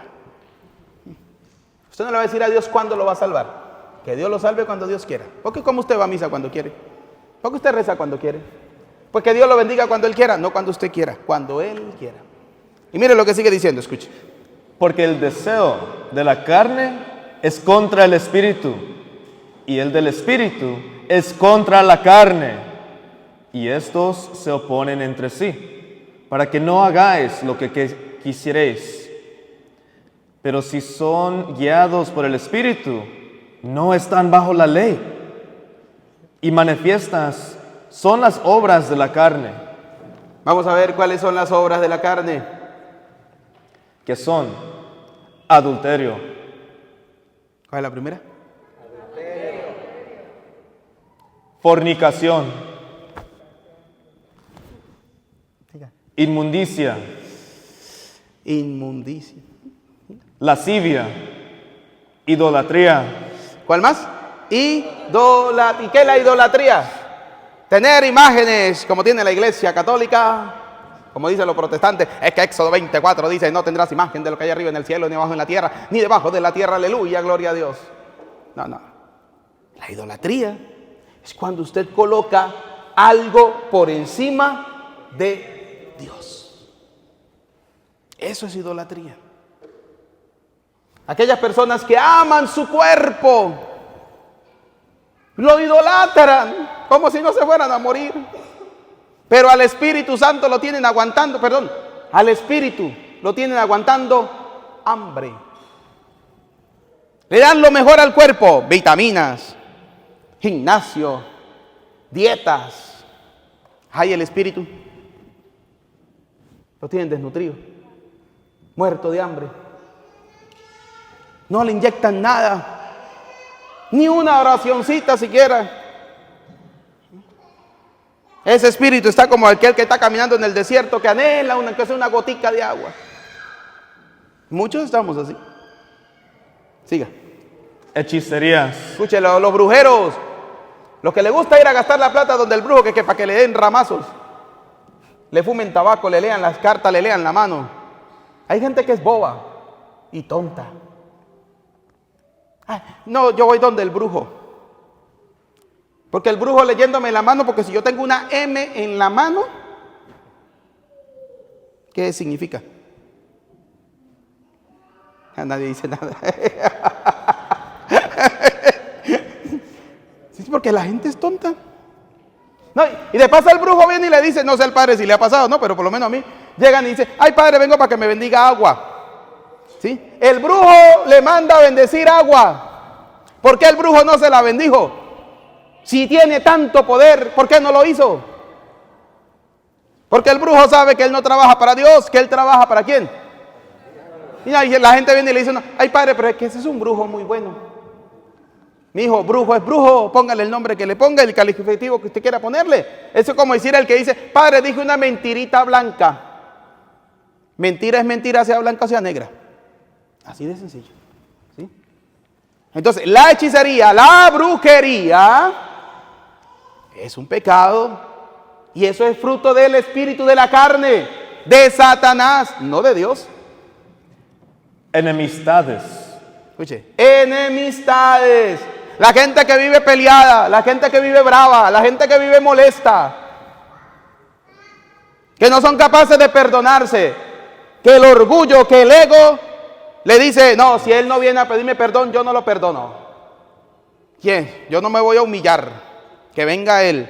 Usted no le va a decir a Dios cuándo lo va a salvar. Que Dios lo salve cuando Dios quiera. Porque como usted va a misa cuando quiere. Porque usted reza cuando quiere. Pues que Dios lo bendiga cuando Él quiera. No cuando usted quiera, cuando Él quiera. Y mire lo que sigue diciendo, escuche. Porque el deseo de la carne es contra el espíritu, y el del espíritu es contra la carne, y estos se oponen entre sí, para que no hagáis lo que quisierais. Pero si son guiados por el espíritu, no están bajo la ley, y manifiestas son las obras de la carne. Vamos a ver cuáles son las obras de la carne. Que son adulterio. ¿Cuál es la primera? Fornicación, inmundicia, Inmundicia. lascivia, idolatría, ¿Cuál más? Idolatría. ¿Y qué es la idolatría? Tener imágenes como tiene la iglesia católica, como dicen los protestantes. Es que Éxodo 24 dice, no tendrás imagen de lo que hay arriba en el cielo, ni abajo en la tierra, ni debajo de la tierra, aleluya, gloria a Dios. No, no. La idolatría es cuando usted coloca algo por encima de Dios. Eso es idolatría. Aquellas personas que aman su cuerpo, lo idolatran, como si no se fueran a morir. Pero al Espíritu Santo lo tienen aguantando, al Espíritu lo tienen aguantando hambre. Le dan lo mejor al cuerpo, vitaminas, gimnasio, dietas. Hay el Espíritu, lo tienen desnutrido, muerto de hambre. No le inyectan nada, ni una oracioncita siquiera. Ese espíritu está como aquel que está caminando en el desierto, que anhela que sea una gotica de agua. Muchos estamos así. Siga. hechicerías, Escúchelo, los brujeros, los que les gusta ir a gastar la plata donde el brujo, que para que le den ramazos, le fumen tabaco, le lean las cartas, le lean la mano. Hay gente que es boba y tonta. No, yo voy donde el brujo. Porque el brujo leyéndome la mano, porque si yo tengo una M en la mano, ¿qué significa? Nadie dice nada. Sí, porque la gente es tonta. No, y de paso el brujo viene y le dice, no sé al padre si le ha pasado, no, pero por lo menos a mí, llegan y dicen, ay padre, vengo para que me bendiga agua. ¿Sí? El brujo le manda a bendecir agua. ¿Por qué el brujo no se la bendijo? Si tiene tanto poder, ¿por qué no lo hizo? Porque el brujo sabe que él no trabaja para Dios, que él trabaja para ¿quién? Y la gente viene y le dice, no, ay padre, pero es que ese es un brujo muy bueno. Mi hijo, brujo es brujo, póngale el nombre que le ponga, el calificativo que usted quiera ponerle. Eso es como decir el que dice, padre, dije una mentirita blanca. Mentira es mentira, sea blanca o sea negra. Así de sencillo. ¿Sí? Entonces, la hechicería, la brujería es un pecado, y eso es fruto del espíritu de la carne, de Satanás, no de Dios. enemistades, Escuche, enemistades. La gente que vive peleada, la gente que vive brava, la gente que vive molesta, que no son capaces de perdonarse, que el orgullo, que el ego le dice, no, si él no viene a pedirme perdón, yo no lo perdono. ¿Quién? Yo no me voy a humillar, que venga él.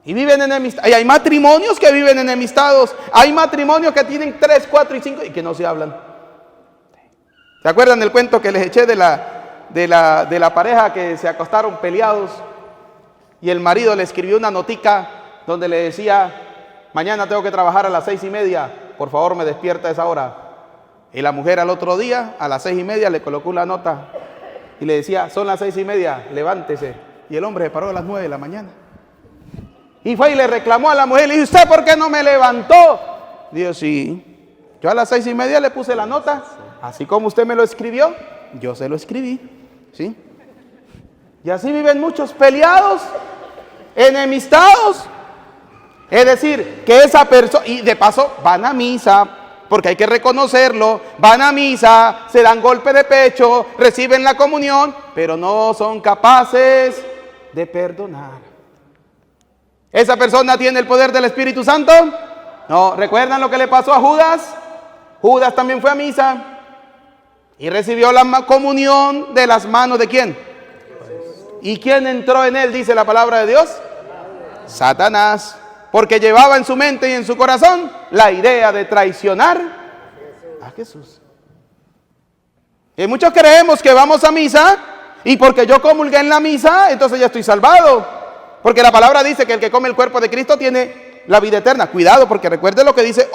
Y viven enemistados. Y hay matrimonios que viven enemistados. Hay matrimonios que tienen 3, 4 y 5 y que no se hablan. ¿Se acuerdan del cuento que les eché de la pareja que se acostaron peleados? Y el marido le escribió una notica donde le decía, mañana tengo que trabajar a las 6:30, por favor me despierta a esa hora. Y la mujer al otro día, a las 6:30, le colocó una nota y le decía, son las 6:30, levántese. Y el hombre se paró a las 9 de la mañana. Y fue y le reclamó a la mujer, le dijo, ¿usted por qué no me levantó? Dijo, sí, yo a las 6:30 le puse la nota, así como usted me lo escribió, yo se lo escribí, ¿sí? Y así viven muchos peleados, enemistados. Es decir, que esa persona, y de paso van a misa, porque hay que reconocerlo, van a misa, se dan golpe de pecho, reciben la comunión, pero no son capaces de perdonar. ¿Esa persona tiene el poder del Espíritu Santo? No. ¿Recuerdan lo que le pasó a Judas? Judas también fue a misa y recibió la comunión de las manos ¿de quién? ¿Y quién entró en él, dice la palabra de Dios? Satanás. Porque llevaba en su mente y en su corazón la idea de traicionar a Jesús. Y muchos creemos que vamos a misa y porque yo comulgué en la misa, entonces ya estoy salvado. Porque la palabra dice que el que come el cuerpo de Cristo tiene la vida eterna. Cuidado, porque recuerde lo que dice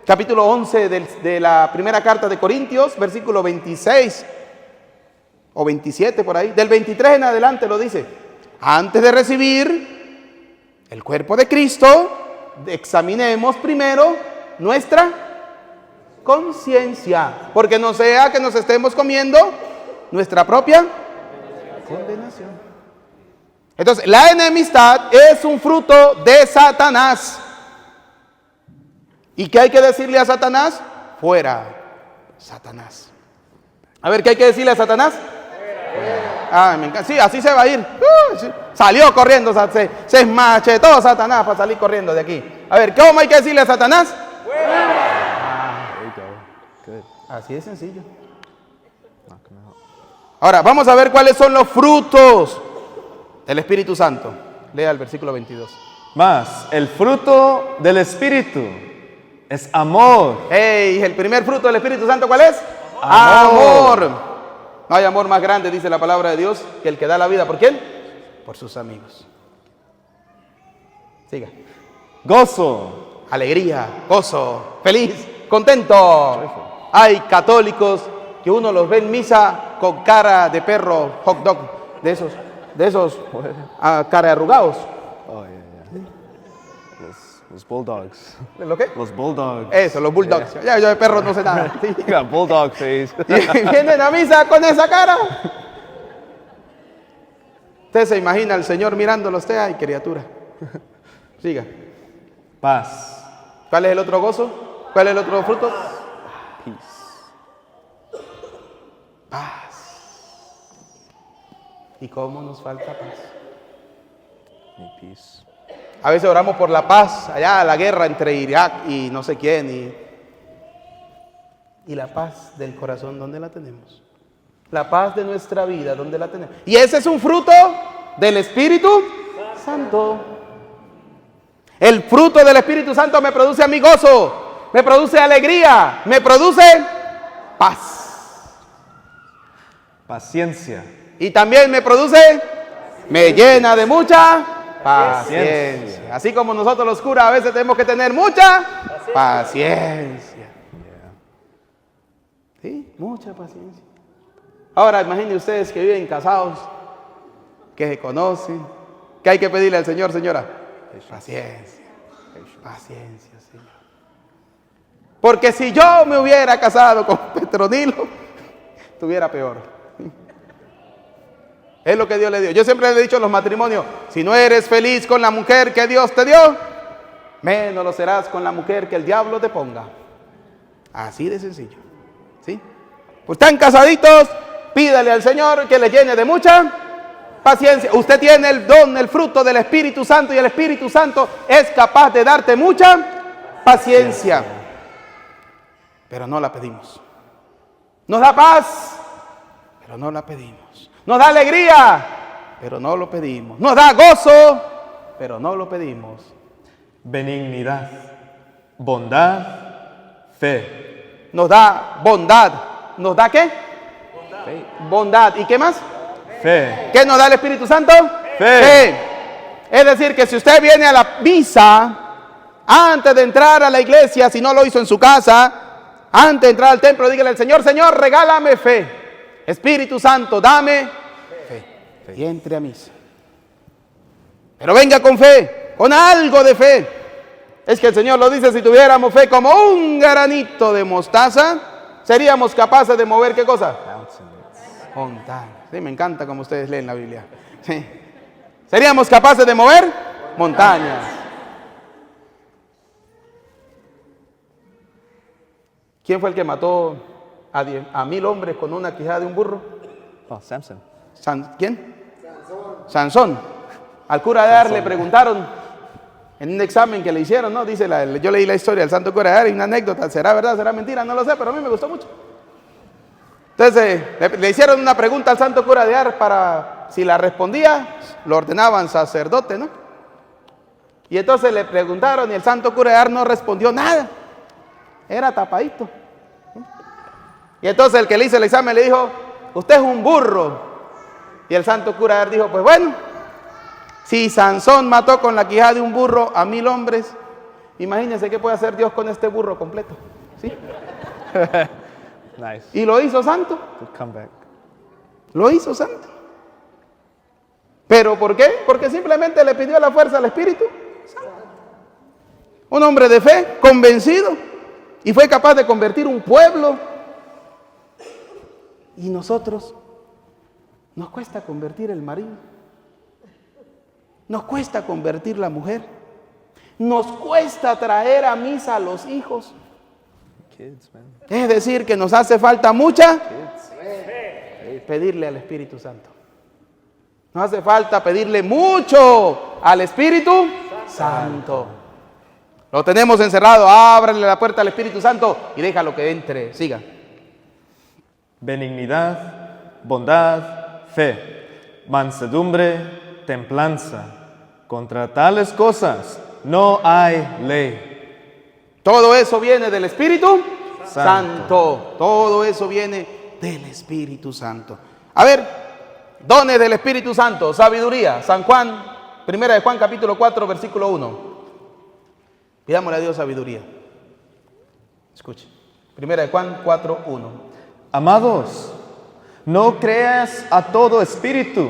capítulo 11 de la primera carta de Corintios, versículo 26 o 27 por ahí. Del 23 en adelante lo dice. Antes de recibir el cuerpo de Cristo, examinemos primero nuestra conciencia, porque no sea que nos estemos comiendo nuestra propia condenación. Entonces, la enemistad es un fruto de Satanás. ¿Y qué hay que decirle a Satanás? Fuera, Satanás. A ver, ¿qué hay que decirle a Satanás? Ah, me encanta. Sí, así se va a ir. Sí. Salió corriendo, se esmachetó Satanás para salir corriendo de aquí. A ver, ¿cómo hay que decirle a Satanás? Así de sencillo. Ahora, vamos a ver cuáles son los frutos del Espíritu Santo. Lea el versículo 22. Mas el fruto del Espíritu es amor. Hey, el primer fruto del Espíritu Santo, ¿cuál es? Amor. Amor. No hay amor más grande, dice la palabra de Dios, que el que da la vida. ¿Por quién? Por sus amigos. Siga. Gozo. Alegría, gozo, feliz, contento. Hay católicos que uno los ve en misa con cara de perro hot dog, de esos cara arrugados. Oh, yeah. Los bulldogs. ¿Lo qué? Los bulldogs. Eso, los bulldogs. Yeah. Yo de perros no sé nada. Sí. You got bulldog face. Y vienen a misa con esa cara. Usted se imagina al Señor mirándolo a usted. Ay, criatura. Siga. Paz. ¿Cuál es el otro gozo? ¿Cuál es el otro fruto? Peace. Paz. ¿Y cómo nos falta paz? Peace. A veces oramos por la paz, allá la guerra entre Irak y no sé quién. Y la paz del corazón, ¿dónde la tenemos? La paz de nuestra vida, ¿dónde la tenemos? Y ese es un fruto del Espíritu Santo. El fruto del Espíritu Santo me produce a mí gozo, me produce alegría, me produce paz. Paciencia. Y también me llena de mucha paciencia. Así como nosotros los curas a veces tenemos que tener mucha paciencia. Sí, mucha paciencia. Ahora imaginen ustedes que viven casados, que se conocen, que hay que pedirle al Señor, señora, paciencia, paciencia, Señor. Porque si yo me hubiera casado con Petronilo, estuviera peor. Es lo que Dios le dio. Yo siempre le he dicho a los matrimonios, si no eres feliz con la mujer que Dios te dio, menos lo serás con la mujer que el diablo te ponga. Así de sencillo. ¿Sí? Pues están casaditos, pídale al Señor que le llene de mucha paciencia. Usted tiene el don, el fruto del Espíritu Santo, y el Espíritu Santo es capaz de darte mucha paciencia. Pero no la pedimos. Nos da paz, pero no la pedimos. Nos da alegría, pero no lo pedimos. Nos da gozo, pero no lo pedimos. Benignidad. Bondad. Fe. Nos da bondad. ¿Nos da qué? Bondad. ¿Y qué más? Fe. ¿Qué nos da el Espíritu Santo? Fe. Es decir, que si usted viene a la misa, antes de entrar a la iglesia, si no lo hizo en su casa, antes de entrar al templo, dígale al Señor, Señor, regálame fe. Espíritu Santo, dame fe. Y entre a misa. Pero venga con fe, con algo de fe. Es que el Señor lo dice, si tuviéramos fe como un granito de mostaza, seríamos capaces de mover, ¿qué cosa? Montañas. Sí, me encanta como ustedes leen la Biblia. Sí. Seríamos capaces de mover montañas. ¿Quién fue el que mató a 1000 hombres con una quijada de un burro? Oh, Samson. ¿Quién? Sansón. Al cura de Ar le preguntaron en un examen que le hicieron, ¿no? Dice, yo leí la historia del santo cura de Ar y una anécdota, ¿será verdad, será mentira? No lo sé, pero a mí me gustó mucho. Entonces le hicieron una pregunta al santo cura de Ar para, si la respondía, lo ordenaban sacerdote, ¿no? Y entonces le preguntaron y el santo cura de Ar no respondió nada. Era tapadito. Y entonces el que le hizo el examen le dijo, usted es un burro. Y el santo cura de Ar dijo, pues bueno, si Sansón mató con la quijada de un burro a 1000 hombres, imagínense qué puede hacer Dios con este burro completo. ¿Sí? Nice. Y lo hizo santo. Good comeback. Lo hizo santo. ¿Pero por qué? Porque simplemente le pidió la fuerza al Espíritu Santo. Un hombre de fe, convencido, y fue capaz de convertir un pueblo. Y nosotros, nos cuesta convertir el marido. Nos cuesta convertir la mujer. Nos cuesta traer a misa a los hijos. Kids, man. Es decir, que nos hace falta mucha pedirle al Espíritu Santo. Nos hace falta pedirle mucho al Espíritu Santo. Lo tenemos encerrado, ábrale la puerta al Espíritu Santo y déjalo que entre. Siga. Benignidad, bondad, fe, mansedumbre, templanza. Contra tales cosas no hay ley. Todo eso viene del Espíritu Santo. Todo eso viene del Espíritu Santo. A ver, dones del Espíritu Santo, sabiduría. San Juan, primera de Juan capítulo 4, versículo 1. Pidámosle a Dios sabiduría. Escuche. Primera de Juan 4, 1. Amados, no creas a todo espíritu,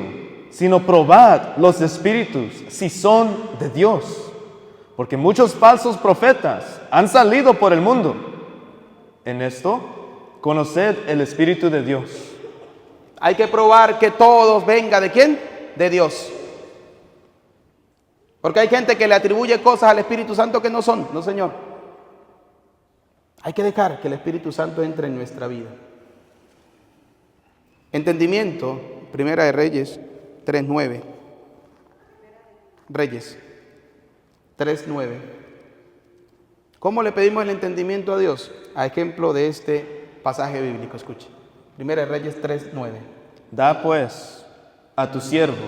sino probad los espíritus si son de Dios. Porque muchos falsos profetas han salido por el mundo. En esto, conoced el Espíritu de Dios. Hay que probar que todo venga ¿de quién? De Dios. Porque hay gente que le atribuye cosas al Espíritu Santo que no son. No, Señor. Hay que dejar que el Espíritu Santo entre en nuestra vida. Entendimiento, Primera de Reyes 3:9. Reyes 3:9. ¿Cómo le pedimos el entendimiento a Dios? A ejemplo de este pasaje bíblico, escuche. Primera de Reyes 3:9. Da pues a tu siervo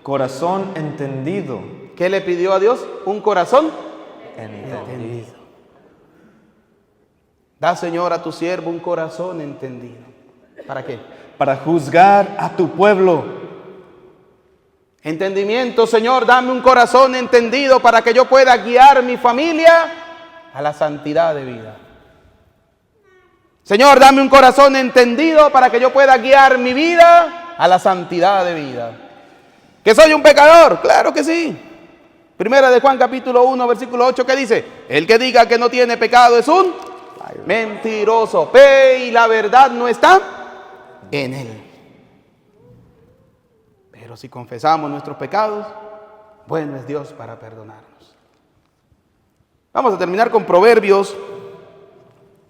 corazón entendido. ¿Qué le pidió a Dios? Un corazón Entendido. Da, Señor, a tu siervo un corazón entendido. ¿Para qué? Para juzgar a tu pueblo. Entendimiento, Señor, dame un corazón entendido para que yo pueda guiar mi familia a la santidad de vida. Señor, dame un corazón entendido para que yo pueda guiar mi vida a la santidad de vida. ¿Que soy un pecador? Claro que sí. Primera de Juan capítulo 1, versículo 8, ¿qué dice? El que diga que no tiene pecado es un mentiroso. Y la verdad no está en él. Pero si confesamos nuestros pecados, bueno es Dios para perdonarnos. Vamos a terminar con Proverbios,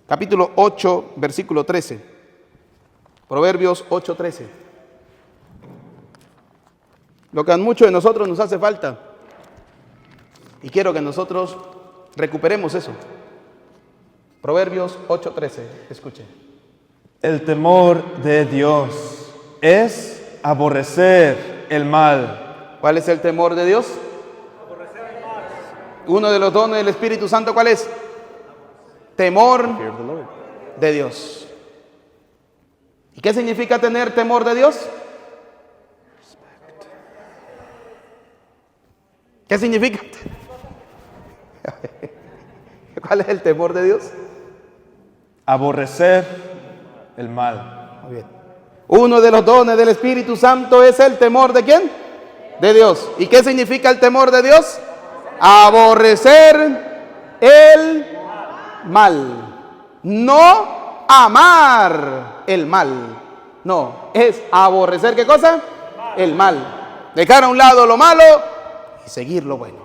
capítulo 8, versículo 13. Proverbios 8:13. Lo que a muchos de nosotros nos hace falta. Y quiero que nosotros recuperemos eso. Proverbios 8:13. Escuche. El temor de Dios es aborrecer el mal. ¿Cuál es el temor de Dios? Aborrecer el mal. Uno de los dones del Espíritu Santo, ¿cuál es? Temor de Dios. ¿Y qué significa tener temor de Dios? ¿Qué significa? ¿Cuál es el temor de Dios? Aborrecer el mal. Muy bien. Uno de los dones del Espíritu Santo es el temor ¿de quién? De Dios. ¿Y qué significa el temor de Dios? Aborrecer el mal. No amar el mal. No, es aborrecer ¿qué cosa? El mal. Dejar a un lado lo malo y seguir lo bueno.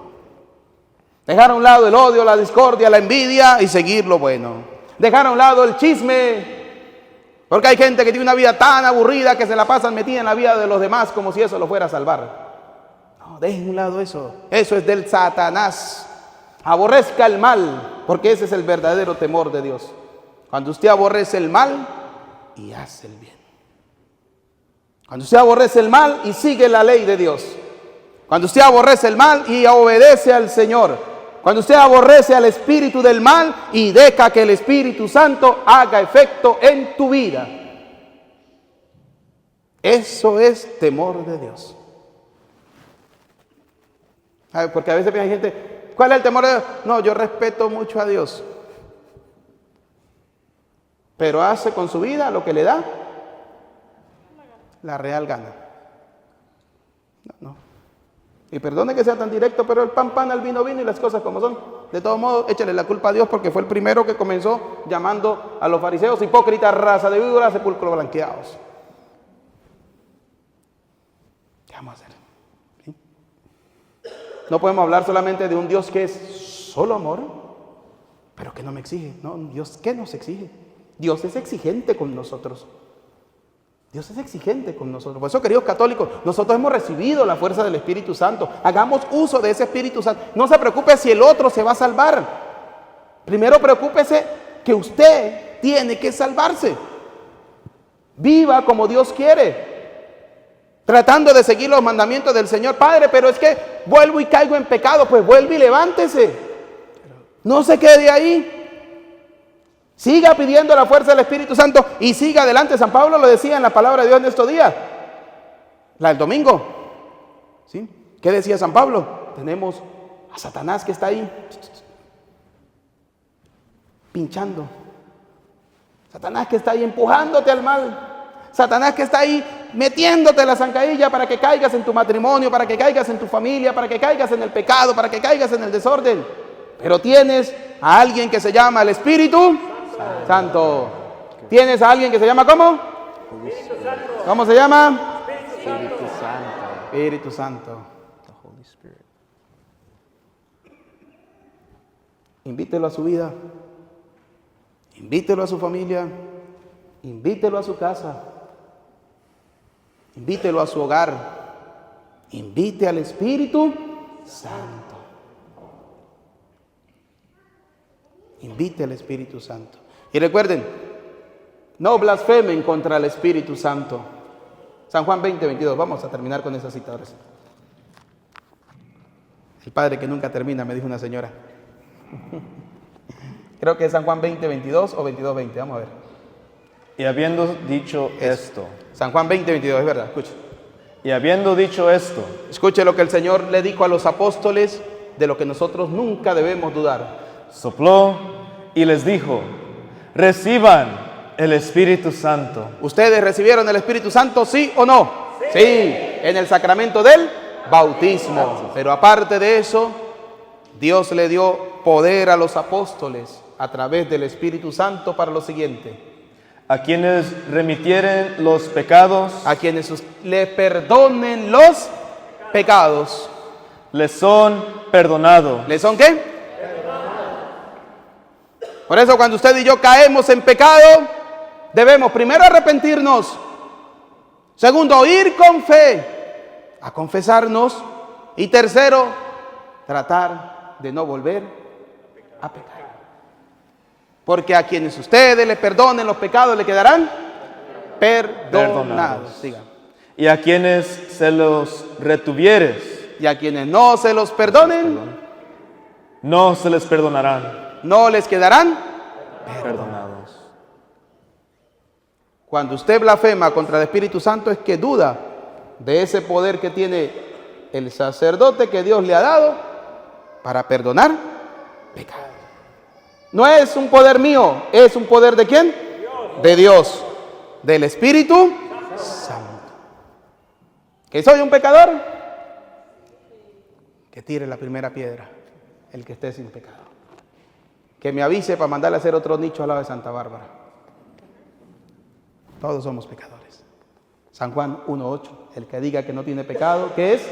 Dejar a un lado el odio, la discordia, la envidia y seguir lo bueno. Dejar a un lado el chisme. Porque hay gente que tiene una vida tan aburrida que se la pasan metida en la vida de los demás como si eso lo fuera a salvar. No, dejen a un lado eso. Eso es del Satanás. Aborrezca el mal, porque ese es el verdadero temor de Dios. Cuando usted aborrece el mal y hace el bien. Cuando usted aborrece el mal y sigue la ley de Dios. Cuando usted aborrece el mal y obedece al Señor. Cuando usted aborrece al espíritu del mal y deja que el Espíritu Santo haga efecto en tu vida. Eso es temor de Dios. Porque a veces hay gente, ¿cuál es el temor de Dios? No, yo respeto mucho a Dios. Pero hace con su vida lo que le da la real gana. No. Y perdone que sea tan directo, pero el pan, pan, el vino, vino y las cosas como son. De todos modos, échale la culpa a Dios porque fue el primero que comenzó llamando a los fariseos hipócritas, raza de víboras, sepulcros blanqueados. ¿Qué vamos a hacer? ¿Sí? No podemos hablar solamente de un Dios que es solo amor, pero que no me exige. No, Dios, ¿qué nos exige? Dios es exigente con nosotros. Dios es exigente con nosotros. Por eso, queridos católicos, nosotros hemos recibido la fuerza del Espíritu Santo. Hagamos uso de ese Espíritu Santo. No se preocupe si el otro se va a salvar. Primero preocúpese que usted tiene que salvarse. Viva como Dios quiere, tratando de seguir los mandamientos del Señor. Padre, pero es que vuelvo y caigo en pecado. Pues vuelve y levántese. No se quede ahí. Siga pidiendo la fuerza del Espíritu Santo y siga adelante. San Pablo lo decía en la palabra de Dios en estos días. La del domingo. ¿Sí? ¿Qué decía San Pablo? Tenemos a Satanás que está ahí pinchando. Satanás que está ahí empujándote al mal. Satanás que está ahí metiéndote la zancadilla para que caigas en tu matrimonio, para que caigas en tu familia, para que caigas en el pecado, para que caigas en el desorden. Pero tienes a alguien que se llama el Espíritu Santo. ¿Tienes a alguien que se llama cómo? ¿Cómo se llama? Espíritu Santo. Espíritu Santo. The Holy Spirit. Invítelo a su vida. Invítelo a su familia. Invítelo a su casa. Invítelo a su hogar. Invite al Espíritu Santo. Invite al Espíritu Santo. Y recuerden, no blasfemen contra el Espíritu Santo. San Juan 20:22. Vamos a terminar con esa cita ahora sí. El padre que nunca termina, me dijo una señora. Creo que es San Juan 20:22 o 22:20. Vamos a ver. Y habiendo dicho esto. San Juan 20:22, es verdad, escuche. Y habiendo dicho esto. Escuche lo que el Señor le dijo a los apóstoles, de lo que nosotros nunca debemos dudar. Sopló y les dijo: reciban el Espíritu Santo. ¿Ustedes recibieron el Espíritu Santo, sí o no? Sí, en el sacramento del bautismo. Pero aparte de eso, Dios le dio poder a los apóstoles a través del Espíritu Santo para lo siguiente: a quienes remitieren los pecados, a quienes le perdonen los pecados, les son perdonados. ¿les son qué? Por eso, cuando usted y yo caemos en pecado, debemos primero arrepentirnos, segundo ir con fe a confesarnos y tercero tratar de no volver a pecar. Porque a quienes ustedes le perdonen los pecados le quedarán perdonados. Diga. Y a quienes se los retuvieres, Y a quienes no se los perdonen, no se les perdonarán. no les quedarán Perdonados. Cuando usted blasfema contra el Espíritu Santo es que duda de ese poder que tiene el sacerdote que Dios le ha dado para perdonar pecados. No es un poder mío, es un poder ¿de quién? De Dios, del Espíritu Santo. ¿Que soy un pecador? Que tire la primera piedra, el que esté sin pecado. Que me avise para mandarle a hacer otro nicho al lado de Santa Bárbara. Todos somos pecadores. San Juan 1:8, el que diga que no tiene pecado, ¿qué es?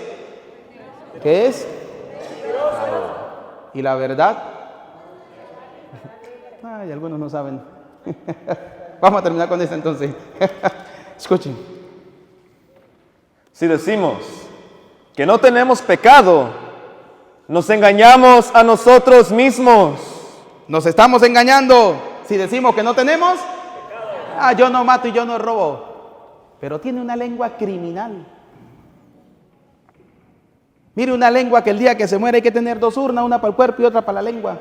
¿Qué es? Y la verdad, ay, algunos no saben. Vamos a terminar con esta entonces. Escuchen. Si decimos que no tenemos pecado, nos engañamos a nosotros mismos. Nos estamos engañando si decimos que no tenemos. Yo no mato y yo no robo. Pero tiene una lengua criminal. Mire, una lengua que el día que se muere hay que tener 2 urnas, una para el cuerpo y otra para la lengua.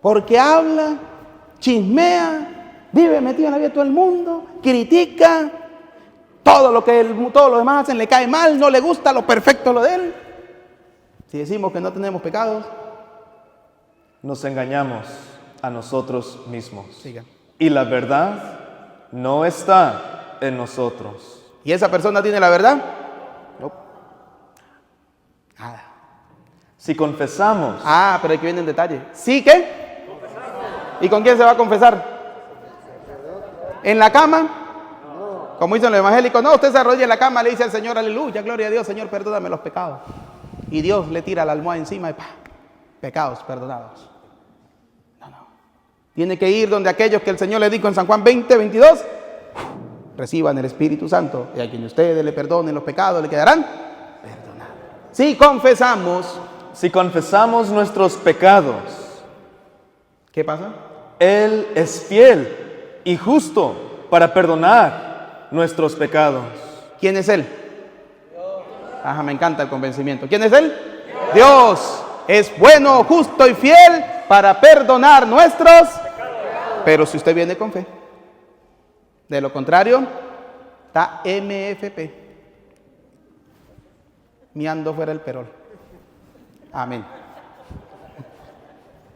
Porque habla, chismea, vive metido en la vida de todo el mundo, critica, todo lo que todos los demás hacen le cae mal, no le gusta, lo perfecto lo de él. Si decimos que no tenemos pecados, nos engañamos a nosotros mismos. sigan. Y la verdad no está en nosotros. ¿Y esa persona tiene la verdad? No. Nada. Si confesamos Pero aquí viene en detalle. ¿Sí qué? ¿Y con quién se va a confesar? ¿En la cama? Como dicen los evangélicos, no, usted se arrodilla en la cama, le dice al Señor, aleluya, gloria a Dios, Señor, perdóname los pecados. Y Dios le tira la almohada encima y pecados perdonados. No. Tiene que ir donde aquellos que el Señor le dijo en San Juan 20:22, reciban el Espíritu Santo, y a quien ustedes le perdonen los pecados, le quedarán perdonados. Si confesamos nuestros pecados, ¿qué pasa? Él es fiel y justo para perdonar nuestros pecados. ¿Quién es Él? Dios. Me encanta el convencimiento. ¿Quién es Él? Dios es bueno, justo y fiel para perdonar nuestros pecados. Pero si usted viene con fe. De lo contrario, está MFP. Miando fuera el perol. Amén.